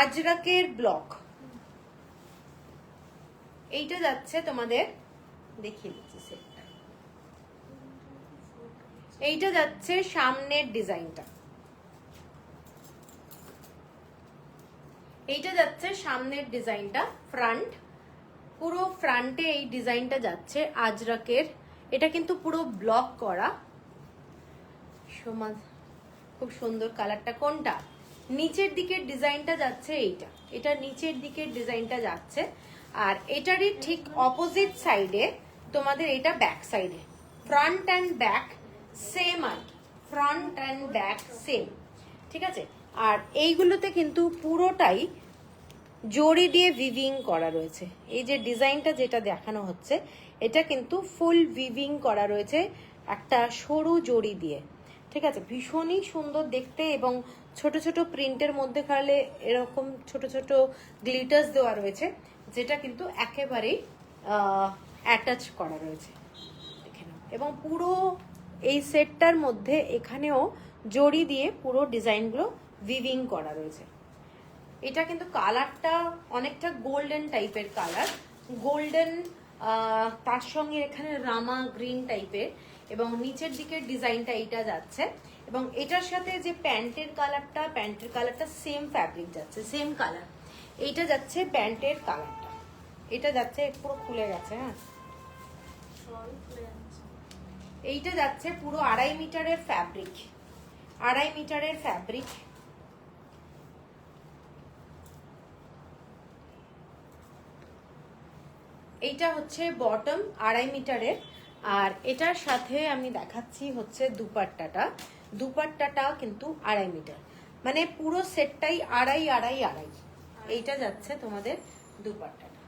আজরাকের ব্লক। এইটা যাচ্ছে তোমাদের, দেখিয়ে দিচ্ছি সেটটা। এইটা যাচ্ছে সামনের ডিজাইনটা, এইটা যাচ্ছে সামনের ডিজাইনটা, ফ্রন্ট, পুরো ফ্রন্টে এই ডিজাইনটা যাচ্ছে আজরাকের। এটা কিন্তু পুরো ব্লক করা, সমান, খুব সুন্দর কালারটা। কোনটা? নিচের দিকের ডিজাইনটা যাচ্ছে এইটা, এটা নিচের দিকের ডিজাইনটা যাচ্ছে। আর এটারই ঠিক অপোজিট সাইডে তোমাদের এটা ব্যাক সাইডে, ফ্রন্ট অ্যান্ড ব্যাক সেম, আর ফ্রন্ট অ্যান্ড ব্যাক সেম। ঠিক আছে, আর এইগুলোতে কিন্তু পুরোটাই জড়ি দিয়ে ভিভিং করা রয়েছে। এই যে ডিজাইনটা যেটা দেখানো হচ্ছে, এটা কিন্তু ফুল ভিভিং করা রয়েছে একটা সরু জড়ি দিয়ে। ঠিক আছে, ভীষণই সুন্দর দেখতে, এবং ছোট ছোট প্রিন্টের মধ্যে খালে এরকম ছোট ছোট গ্লিটার্স দেওয়া রয়েছে, যেটা কিন্তু একেবারেই অ্যাটাচ করা রয়েছে, দেখে নাও। এবং পুরো এই সেটটার মধ্যে এখানেও জড়ি দিয়ে পুরো ডিজাইনগুলো ভিভিং করা রয়েছে। এটা কিন্তু কালারটা অনেকটা গোল্ডেন টাইপের কালার, গোল্ডেন, তার সঙ্গে এখানে রামা গ্রিন টাইপের, এবং নিচের দিকের ডিজাইনটা এইটা যাচ্ছে। এবং এটার সাথে যে প্যান্টের কালারটা সেম ফ্যাব্রিক যাচ্ছে, সেম কালার। এইটা যাচ্ছে প্যান্টের কালারটা, এটা যাচ্ছে পুরো খুলে গেছে। হ্যাঁ, এইটা যাচ্ছে পুরো 2.5 মিটারের ফ্যাব্রিক, 2.5 মিটারের ফ্যাব্রিক। এইটা হচ্ছে বটম 2.5 মিটারের। আর এটার সাথে আমি দেখাচ্ছি হচ্ছে দুপাট্টাটা, দুপাট্টাটা কিন্তু 2.5 মিটার, মানে পুরো সেটটাই 2.5 এইটা যাচ্ছে তোমাদের দুপাট্টাটা,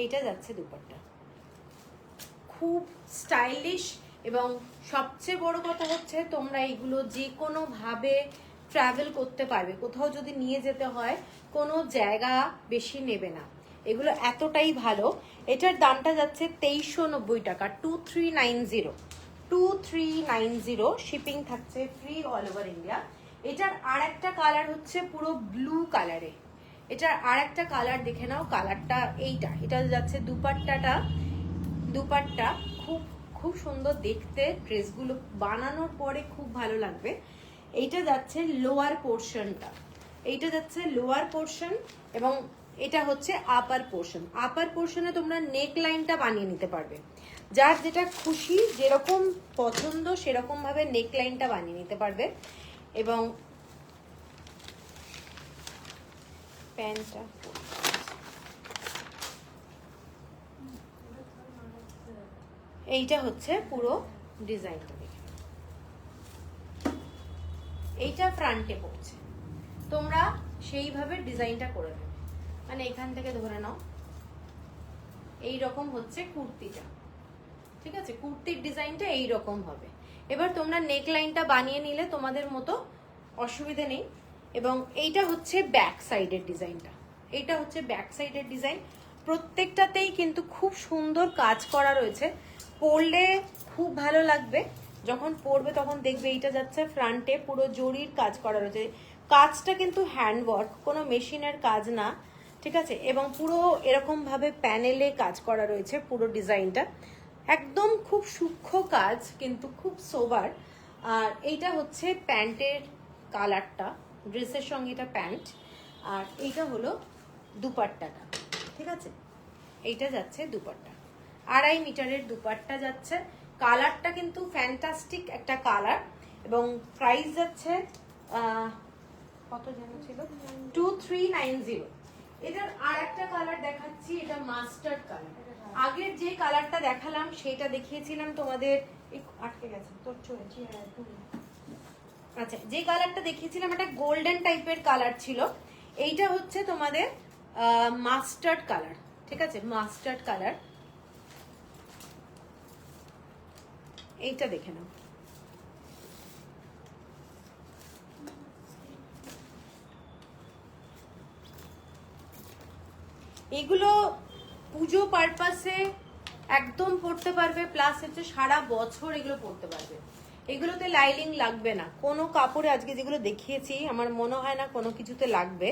এইটা যাচ্ছে দুপাট্টা, খুব স্টাইলিশ। এবং সবচেয়ে বড় কথা হচ্ছে তোমরা এইগুলো যে কোনো ভাবে ট্রাভেল করতে পারবে, কোথাও যদি নিয়ে যেতে হয় কোনো জায়গা বেশি নেবে না, এগুলো এতটাই ভালো। এটার দামটা যাচ্ছে 2390 টাকা, 2390, শিপিং থাকছে ফ্রি অল ওভার ইন্ডিয়া। এটার আর একটা কালার হচ্ছে পুরো ব্লু কালারে, এটার আর একটা কালার দেখে নাও, কালারটা এইটা, এটা যাচ্ছে দুপাট্টা খুব খুব সুন্দর দেখতে, ড্রেসগুলো বানানোর পরে খুব ভালো লাগবে। এইটা যাচ্ছে লোয়ার পোর্শনটা, এইটা যাচ্ছে লোয়ার পোর্শন, এবং এটা হচ্ছে আপার পোর্শন। আপার পোর্শনে তোমরা নেক লাইনটা বানিয়ে নিতে পারবে, যার যেটা খুশি, যেরকম পছন্দ সেরকম ভাবে নেক লাইনটা বানিয়ে নিতে পারবে। এবং প্যান্টটা, এইটা হচ্ছে পুরো ডিজাইনটা, দেখে এইটা ফ্রন্টে পড়ছে, তোমরা সেইভাবে ডিজাইনটা করে নেবে। মানে এখান থেকে ধরে নাও, এই রকম হচ্ছে কুর্তিটা। ঠিক আছে, কুর্তির ডিজাইনটা এই রকম হবে। এবার তোমরা নেক লাইনটা বানিয়ে নিলে তোমাদের মতো, অসুবিধা নেই। এবং এইটা হচ্ছে ব্যাক সাইডের ডিজাইনটা, এইটা হচ্ছে ব্যাক সাইডের ডিজাইন, প্রত্যেকটাতেই কিন্তু খুব সুন্দর কাজ করা রয়েছে, পরলে খুব ভালো লাগবে। যখন পরবে তখন দেখবে এইটা যাচ্ছে ফ্রন্টে পুরো জরির কাজ করা রয়েছে, কাজটা কিন্তু হ্যান্ডওয়ার্ক, কোনো মেশিনের কাজ না, ঠিক আছে। এবং পুরো এরকম ভাবে প্যানেলে কাজ করা রয়েছে, পুরো ডিজাইনটা একদম খুব সূক্ষ্ম কাজ, কিন্তু খুব সোবার। আর এইটা হচ্ছে প্যান্টের কালারটা, ড্রেসের সঙ্গে এটা প্যান্ট, আর এইটা হলো দুপাট্টাটা, ঠিক আছে। এইটা যাচ্ছে দুপাট্টা, 2.5 মিটারের দুপাট্টা যাচ্ছে। কালারটা কিন্তু ফ্যান্টাস্টিক একটা কালার, এবং প্রাইস যাচ্ছে কত যেন ছিল, 2390। এটার আর একটা কালার দেখাচ্ছি, এটা মাস্টার্ড কালার। আগের যে কালারটা দেখালাম সেটা দেখিয়েছিলাম তোমাদের, আটকে গেছে তোর চলেছি। আচ্ছা, যে কালারটা দেখিয়েছিলাম এটা গোল্ডেন টাইপের কালার ছিল, এইটা হচ্ছে তোমাদের মাস্টার্ড কালার, ঠিক আছে, মাস্টার্ড কালার। এইটা দেখে নাও, এগুলো পুজো পারপাসে একদম পড়তে পারবে, প্লাস হচ্ছে সারা বছর এগুলো পড়তে পারবে। এগুলোতে লাইলিং লাগবে না কোনো কাপড়ে, আজকে যেগুলো দেখিয়েছি আমার মনে হয় না কোনো কিছুতে লাগবে,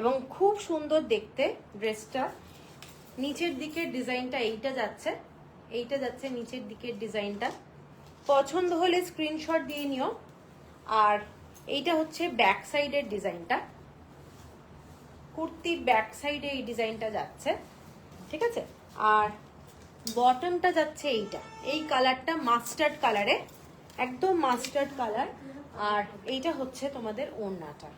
এবং খুব সুন্দর দেখতে ড্রেসটা। নিচের দিকের ডিজাইনটা এইটা যাচ্ছে, এইটা যাচ্ছে নিচের দিকের ডিজাইনটা। পছন্দ হলে স্ক্রিনশট দিয়ে নিও। আর এইটা হচ্ছে ব্যাক সাইডের ডিজাইনটা, কুর্তির ব্যাক সাইডে এই ডিজাইনটা যাচ্ছে, ঠিক আছে। আর বটমটা যাচ্ছে এইটা, এই কালারটা মাস্টার্ড কালারে, একদম মাস্টার্ড কালার। আর এইটা হচ্ছে তোমাদের ওড়নাটা,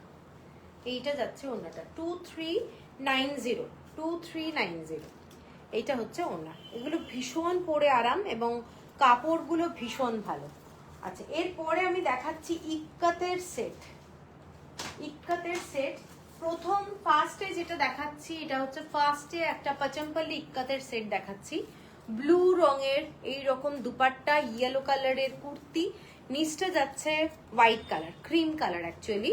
এইটা যাচ্ছে ওড়নাটা 2390, 2390। এইটা হচ্ছে ওড়না। এগুলো ভীষণ পরে আরাম এবং কাপড়গুলো ভীষণ ভালো। আচ্ছা, এরপরে আমি দেখাচ্ছি ইক্কাতের সেট। ইক্কাতের সেট প্রথম ফার্স্টে যেটা দেখাচ্ছি, এটা হচ্ছে ফার্স্টে একটা পাচম্পল্লি ইক্কাতের সেট দেখাচ্ছি। ব্লু রঙের এইরকম দুপাট্টা, ইয়েলো কালারের কুর্তি, নিচটা যাচ্ছে white colour, cream colour actually.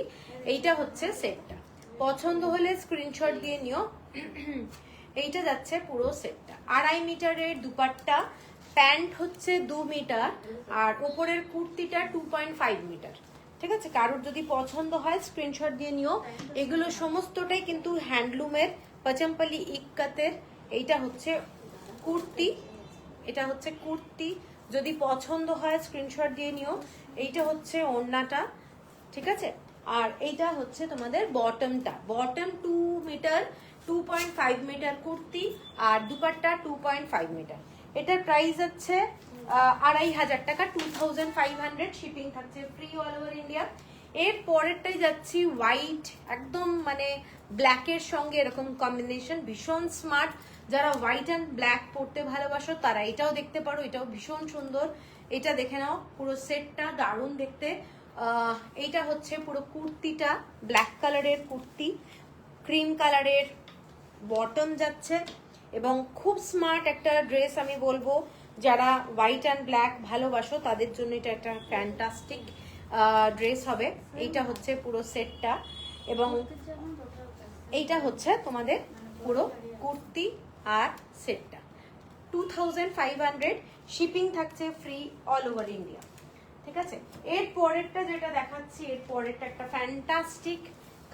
এইটা হচ্ছে সেটটা, পছন্দ হলে স্ক্রিনশট দিয়ে নিও। এইটা যাচ্ছে পুরো সেটটা, 2.5 মিটারের দুপাট্টা, প্যান্ট হচ্ছে 2 মিটার, আর উপরের কুর্তিটা 2.5 মিটার, ঠিক আছে। কারোর যদি পছন্দ হয় স্ক্রিনশট দিয়ে নিও। এগুলো সমস্তটাই কিন্তু হ্যান্ডলুমের, পাচম্পল্লি ইক্কাতের। এইটা হচ্ছে কুর্তি, এটা হচ্ছে কুর্তি, যদি পছন্দ হয় স্ক্রিনশট দিয়ে নিও। এইটা হচ্ছে ওড়নাটা, ঠিক আছে। আর এইটা হচ্ছে তোমাদের বটমটা, বটম 2 মিটার, 2.5 মিটার কুর্তি, আর দুপাট্টা 2.5 মিটার। এটার প্রাইস হচ্ছে 2500 টাকা, 2500। শিপিং থাকছে ফ্রি অল ওভার ইন্ডিয়া। এর পরেরটাই যাচ্ছি হোয়াইট, একদম মানে ব্ল্যাকের সঙ্গে এরকম কম্বিনেশন, ভীষণ স্মার্ট। যারা হোয়াইট অ্যান্ড ব্ল্যাক পরতে ভালোবাসো তারা এটাও দেখতে পারো, এটাও ভীষণ সুন্দর। এটা দেখে নাও, পুরো সেটটা দারুণ দেখতে। এইটা হচ্ছে পুরো কুর্তিটা, ব্ল্যাক কালারের কুর্তি, ক্রিম কালারের বটম যাচ্ছে, এবং খুব স্মার্ট একটা ড্রেস আমি বলবো। যারা হোয়াইট অ্যান্ড ব্ল্যাক ভালোবাসো তাদের জন্য এটা একটা ফ্যান্টাস্টিক ড্রেস হবে। এইটা হচ্ছে পুরো সেটটা, এবং এইটা হচ্ছে তোমাদের পুরো কুর্তি আর সেটটা 2500। শিপিং থাকছে ফ্রি অল ওভার ইন্ডিয়া, ঠিক আছে। এর পরেরটা যেটা দেখাচ্ছি, এর পরেরটা একটা ফ্যান্টাস্টিক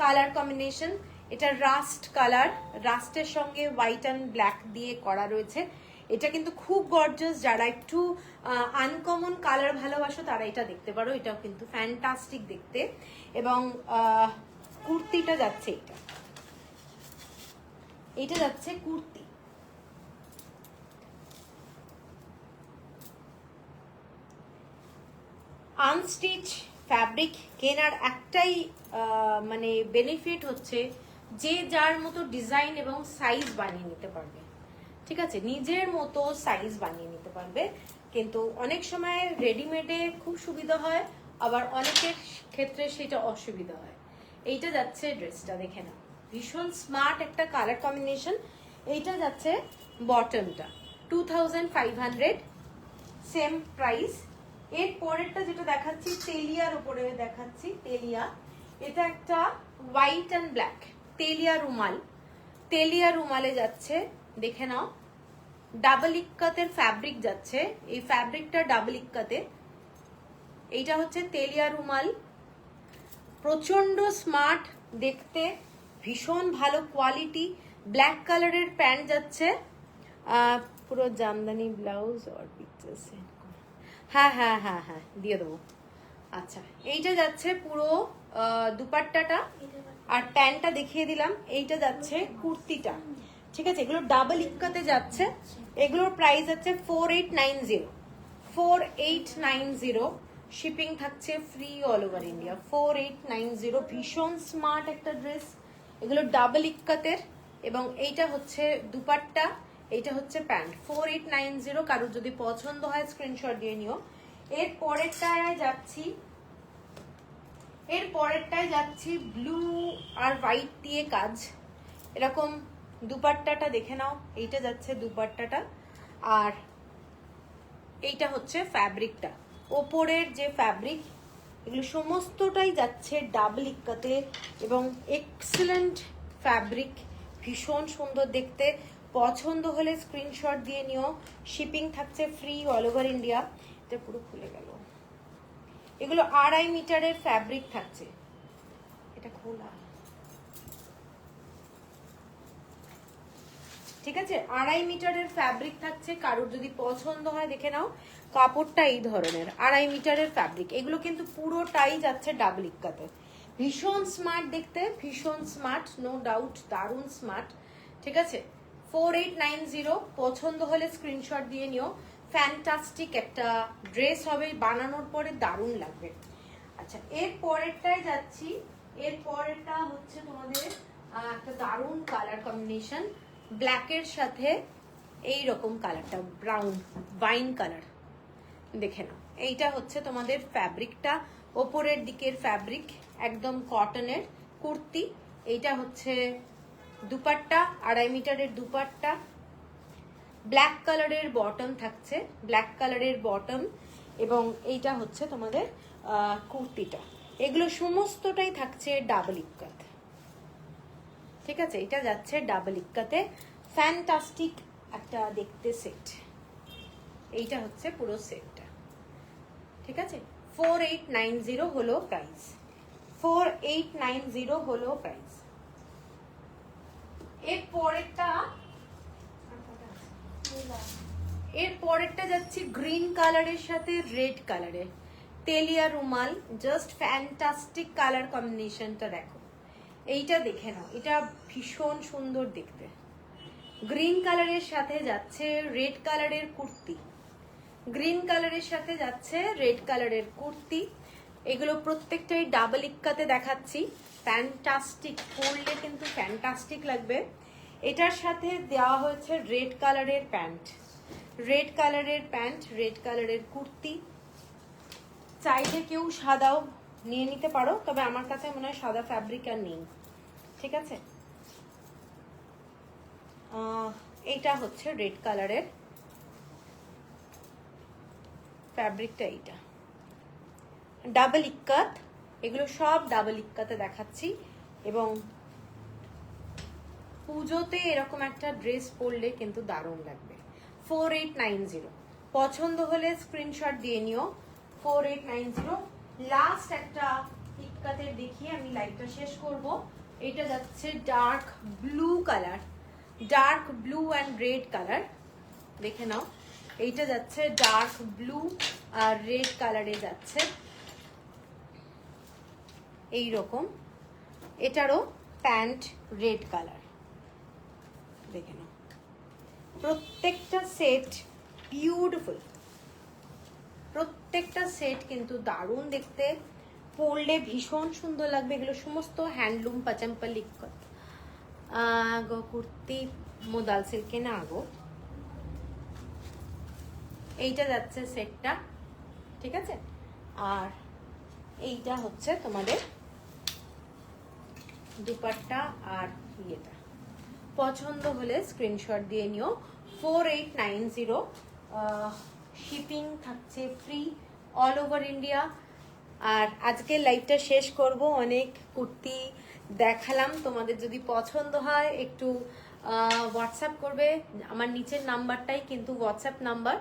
কালার কম্বিনেশন। এটা রাস্ট কালার, রাস্টের সঙ্গে হোয়াইট অ্যান্ড ব্ল্যাক দিয়ে করা রয়েছে। এটা কিন্তু খুব গর্জাস, যারা একটু আনকমন কালার ভালোবাসো তারা এটা দেখতে পারো, এটাও কিন্তু ফ্যান্টাস্টিক দেখতে। এবং কুর্তিটা যাচ্ছে এটা যাচ্ছে কুর্তি। আনস্টিচ ফ্যাব্রিক কেনার একটাই মানে বেনিফিট হচ্ছে যে যার মতো ডিজাইন এবং সাইজ বানিয়ে নিতে পারবে, ঠিক আছে, নিজের মতো সাইজ বানিয়ে নিতে পারবে। কিন্তু অনেক সময় রেডিমেডে খুব সুবিধা হয়, আবার অনেকের ক্ষেত্রে সেটা অসুবিধা হয়। এইটা যাচ্ছে ড্রেসটা, দেখে না, ভীষণ স্মার্ট একটা কালার কম্বিনেশন। এইটা যাচ্ছে বটমটা 2500, সেম প্রাইস। এর পরেরটা যেটা দেখাচ্ছি তেলিয়ার উপরে দেখাচ্ছি, তেলিয়া। এটা একটা হোয়াইট অ্যান্ড ব্ল্যাক তেলিয়া রুমাল, তেলিয়া রুমালে যাচ্ছে দেখে নাও, ডাবল ইক্কাতের ফ্যাব্রিক যাচ্ছে, এই ফ্যাব্রিকটা ডাবল ইক্কাতে। এইটা হচ্ছে তেলিয়া রুমাল, প্রচন্ড স্মার্ট দেখতে, ভীষণ ভালো কোয়ালিটি। ব্ল্যাক কালারের প্যান্ট যাচ্ছে, পুরো জামদানি ব্লাউজ আর পিকচার সেন্ড। হ্যাঁ হ্যাঁ হ্যাঁ হ্যাঁ দিয়ে দেবো। আচ্ছা, এইটা যাচ্ছে পুরো দুপাট্টাটা, আর প্যান্টটা দেখিয়ে দিলাম। এইটা যাচ্ছে কুর্তিটা, ঠিক আছে? এগুলো ডাবল ইক্কাতে যাচ্ছে, এগুলোর প্রাইস যাচ্ছে 4890, 4890। শিপিং থাকছে ফ্রি অল ওভার ইন্ডিয়া। 4890, ভীষণ স্মার্ট একটা ড্রেস। এগুলো ডাবল ইক্কাতের, এবং এইটা হচ্ছে দুপাট্টা, এইটা হচ্ছে প্যান্ট। 4890, কারোর যদি পছন্দ হয় স্ক্রিনশট দিয়ে নিও। এর পরেরটায় যাচ্ছি ব্লু আর হোয়াইট দিয়ে কাজ, এরকম দুপাট্টাটা দেখে নাও। এইটা যাচ্ছে দুপাট্টাটা, আর এইটা হচ্ছে ফ্যাব্রিকটা, ওপরের যে ফ্যাব্রিক, এগুলো সমস্তটাই যাচ্ছে ডাবল ইক্কাতে, এবং এক্সেলেন্ট ফ্যাব্রিক, ভীষণ সুন্দর দেখতে। পছন্দ হলে স্ক্রিনশট দিয়ে নিও। শিপিং থাকছে ফ্রি অল ওভার ইন্ডিয়া। এটা পুরো খুলে গেল। এগুলো 2.5 মিটারের ফ্যাব্রিক থাকছে, এটা খোলা, ঠিক আছে? 2.5 মিটারের ফ্যাব্রিক থাকছে, কারোর যদি পছন্দ হয় দেখে নাও। কাপড়টা এই ধরনের, 2.5 মিটারের ফ্যাব্রিক। এগুলো কিন্তু পুরোটাই যাচ্ছে ডাবল ইক্কাতে। ভীষণ স্মার্ট দেখতে, ভীষণ স্মার্ট, নো ডাউট, দারুণ স্মার্ট, ঠিক আছে? 4890, পছন্দ হলে স্ক্রিনশট দিয়ে নিও। ফ্যান্টাস্টিক একটা ড্রেস হবে, বানানোর পরে দারুণ লাগবে। আচ্ছা, এর পরেরটায় যাচ্ছি। এর পরেরটা হচ্ছে তোমাদের একটা দারুণ কালার কম্বিনেশন, ব্ল্যাকের সাথে এই রকম কালারটা, ব্রাউন ওয়াইন কালার, দেখে নাও। এইটা হচ্ছে তোমাদের ফ্যাব্রিকটা, ওপরের দিকের ফ্যাব্রিক, একদম কটনের কুর্তি। এইটা হচ্ছে দুপাট্টা, 2.5 মিটারের দুপাট্টা, ব্ল্যাক কালারের বটম থাকছে, ব্ল্যাক কালারের বটম, এবং এইটা হচ্ছে তোমাদের কুর্তিটা। এগুলো সমস্তটাই থাকছে ডাবল ইক্কাত, ঠিক আছে? এটা যাচ্ছে ডাবল ইক্কাতে, ফ্যান্টাস্টিক একটা দেখতে সেট। এইটা হচ্ছে পুরো সেটটা, ঠিক আছে? 4890 হলো প্রাইস, 4890 হলো প্রাইস। এর পরেরটা যাচ্ছে গ্রিন কালারের সাথে রেড কালারে, তেলিয়া রুমাল, জাস্ট ফ্যান্টাস্টিক কালার কম্বিনেশনটা দেখো। এইটা দেখে নাও, এটা ভীষণ সুন্দর দেখতে। গ্রিন কালারের সাথে যাচ্ছে রেড কালারের কুর্তি, গ্রিন কালারের সাথে যাচ্ছে রেড কালারের কুর্তি। এগুলো প্রত্যেকটাই ডাবল ইক্কাতে দেখাচ্ছি, ফ্যান্টাস্টিক, পরলে কিন্তু ফ্যান্টাস্টিক লাগবে। এটার সাথে দেওয়া হয়েছে রেড কালারের প্যান্ট, রেড কালারের প্যান্ট, রেড কালারের কুর্তি। চাইলে কেউ সাদাও নিয়ে নিতে পারো, তবে আমার কাছে মনে হয় সাদা ফ্যাব্রিক আর নেই, ঠিক আছে? এইটা হচ্ছে রেড কালারের ফ্যাব্রিকটা, এইটা ডাবল ইক্কাত, এগুলো সব ডাবল ইক্কাতে দেখাচ্ছি। এবং পুজোতে এরকম একটা ড্রেস পরলে কিন্তু দারুণ লাগবে। 4890, পছন্দ হলে স্ক্রিনশট দিয়ে নিও। 4890। লাস্ট একটা ইক্কাতের দেখিয়ে আমি লাইভটা শেষ করব। এটা যাচ্ছে dark blue colour, dark blue and red colour, দেখে নাও। এইটা যাচ্ছে ডার্ক ব্লু আর রেড কালারে যাচ্ছে, এই রকম। এটারও প্যান্ট রেড কালার, দেখে নাও। প্রত্যেকটা সেট বিউটিফুল, প্রত্যেকটা সেট কিন্তু দারুণ দেখতে, পরলে ভীষণ সুন্দর লাগবে। এগুলো সমস্ত হ্যান্ডলুম পাচাম্পালি গো কুর্তি, মোদাল সিল্কে না গো। এইটা যাচ্ছে সেটটা, ঠিক আছে? আর এইটা হচ্ছে তোমাদের দুপাট্টা আর ইয়েটা। পছন্দ হলে স্ক্রিনশট দিয়ে নিও। 4890, শিপিং থাকছে ফ্রি অল ওভার ইন্ডিয়া। আর আজকের লাইভটা শেষ করব, অনেক কুর্তি দেখালাম, তোমাদের যদি পছন্দ হয় একটু হোয়াটসঅ্যাপ করবে, আমার নিচের নাম্বারটাই কিন্তু হোয়াটসঅ্যাপ নাম্বার।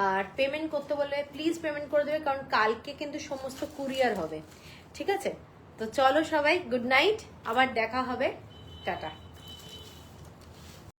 আর পেমেন্ট করতে বললে প্লিজ পেমেন্ট করে দেবে, কারণ কালকে কিন্তু সমস্ত কুরিয়ার হবে, ঠিক আছে? তো চলো সবাই, গুড নাইট, আবার দেখা হবে, টাটা।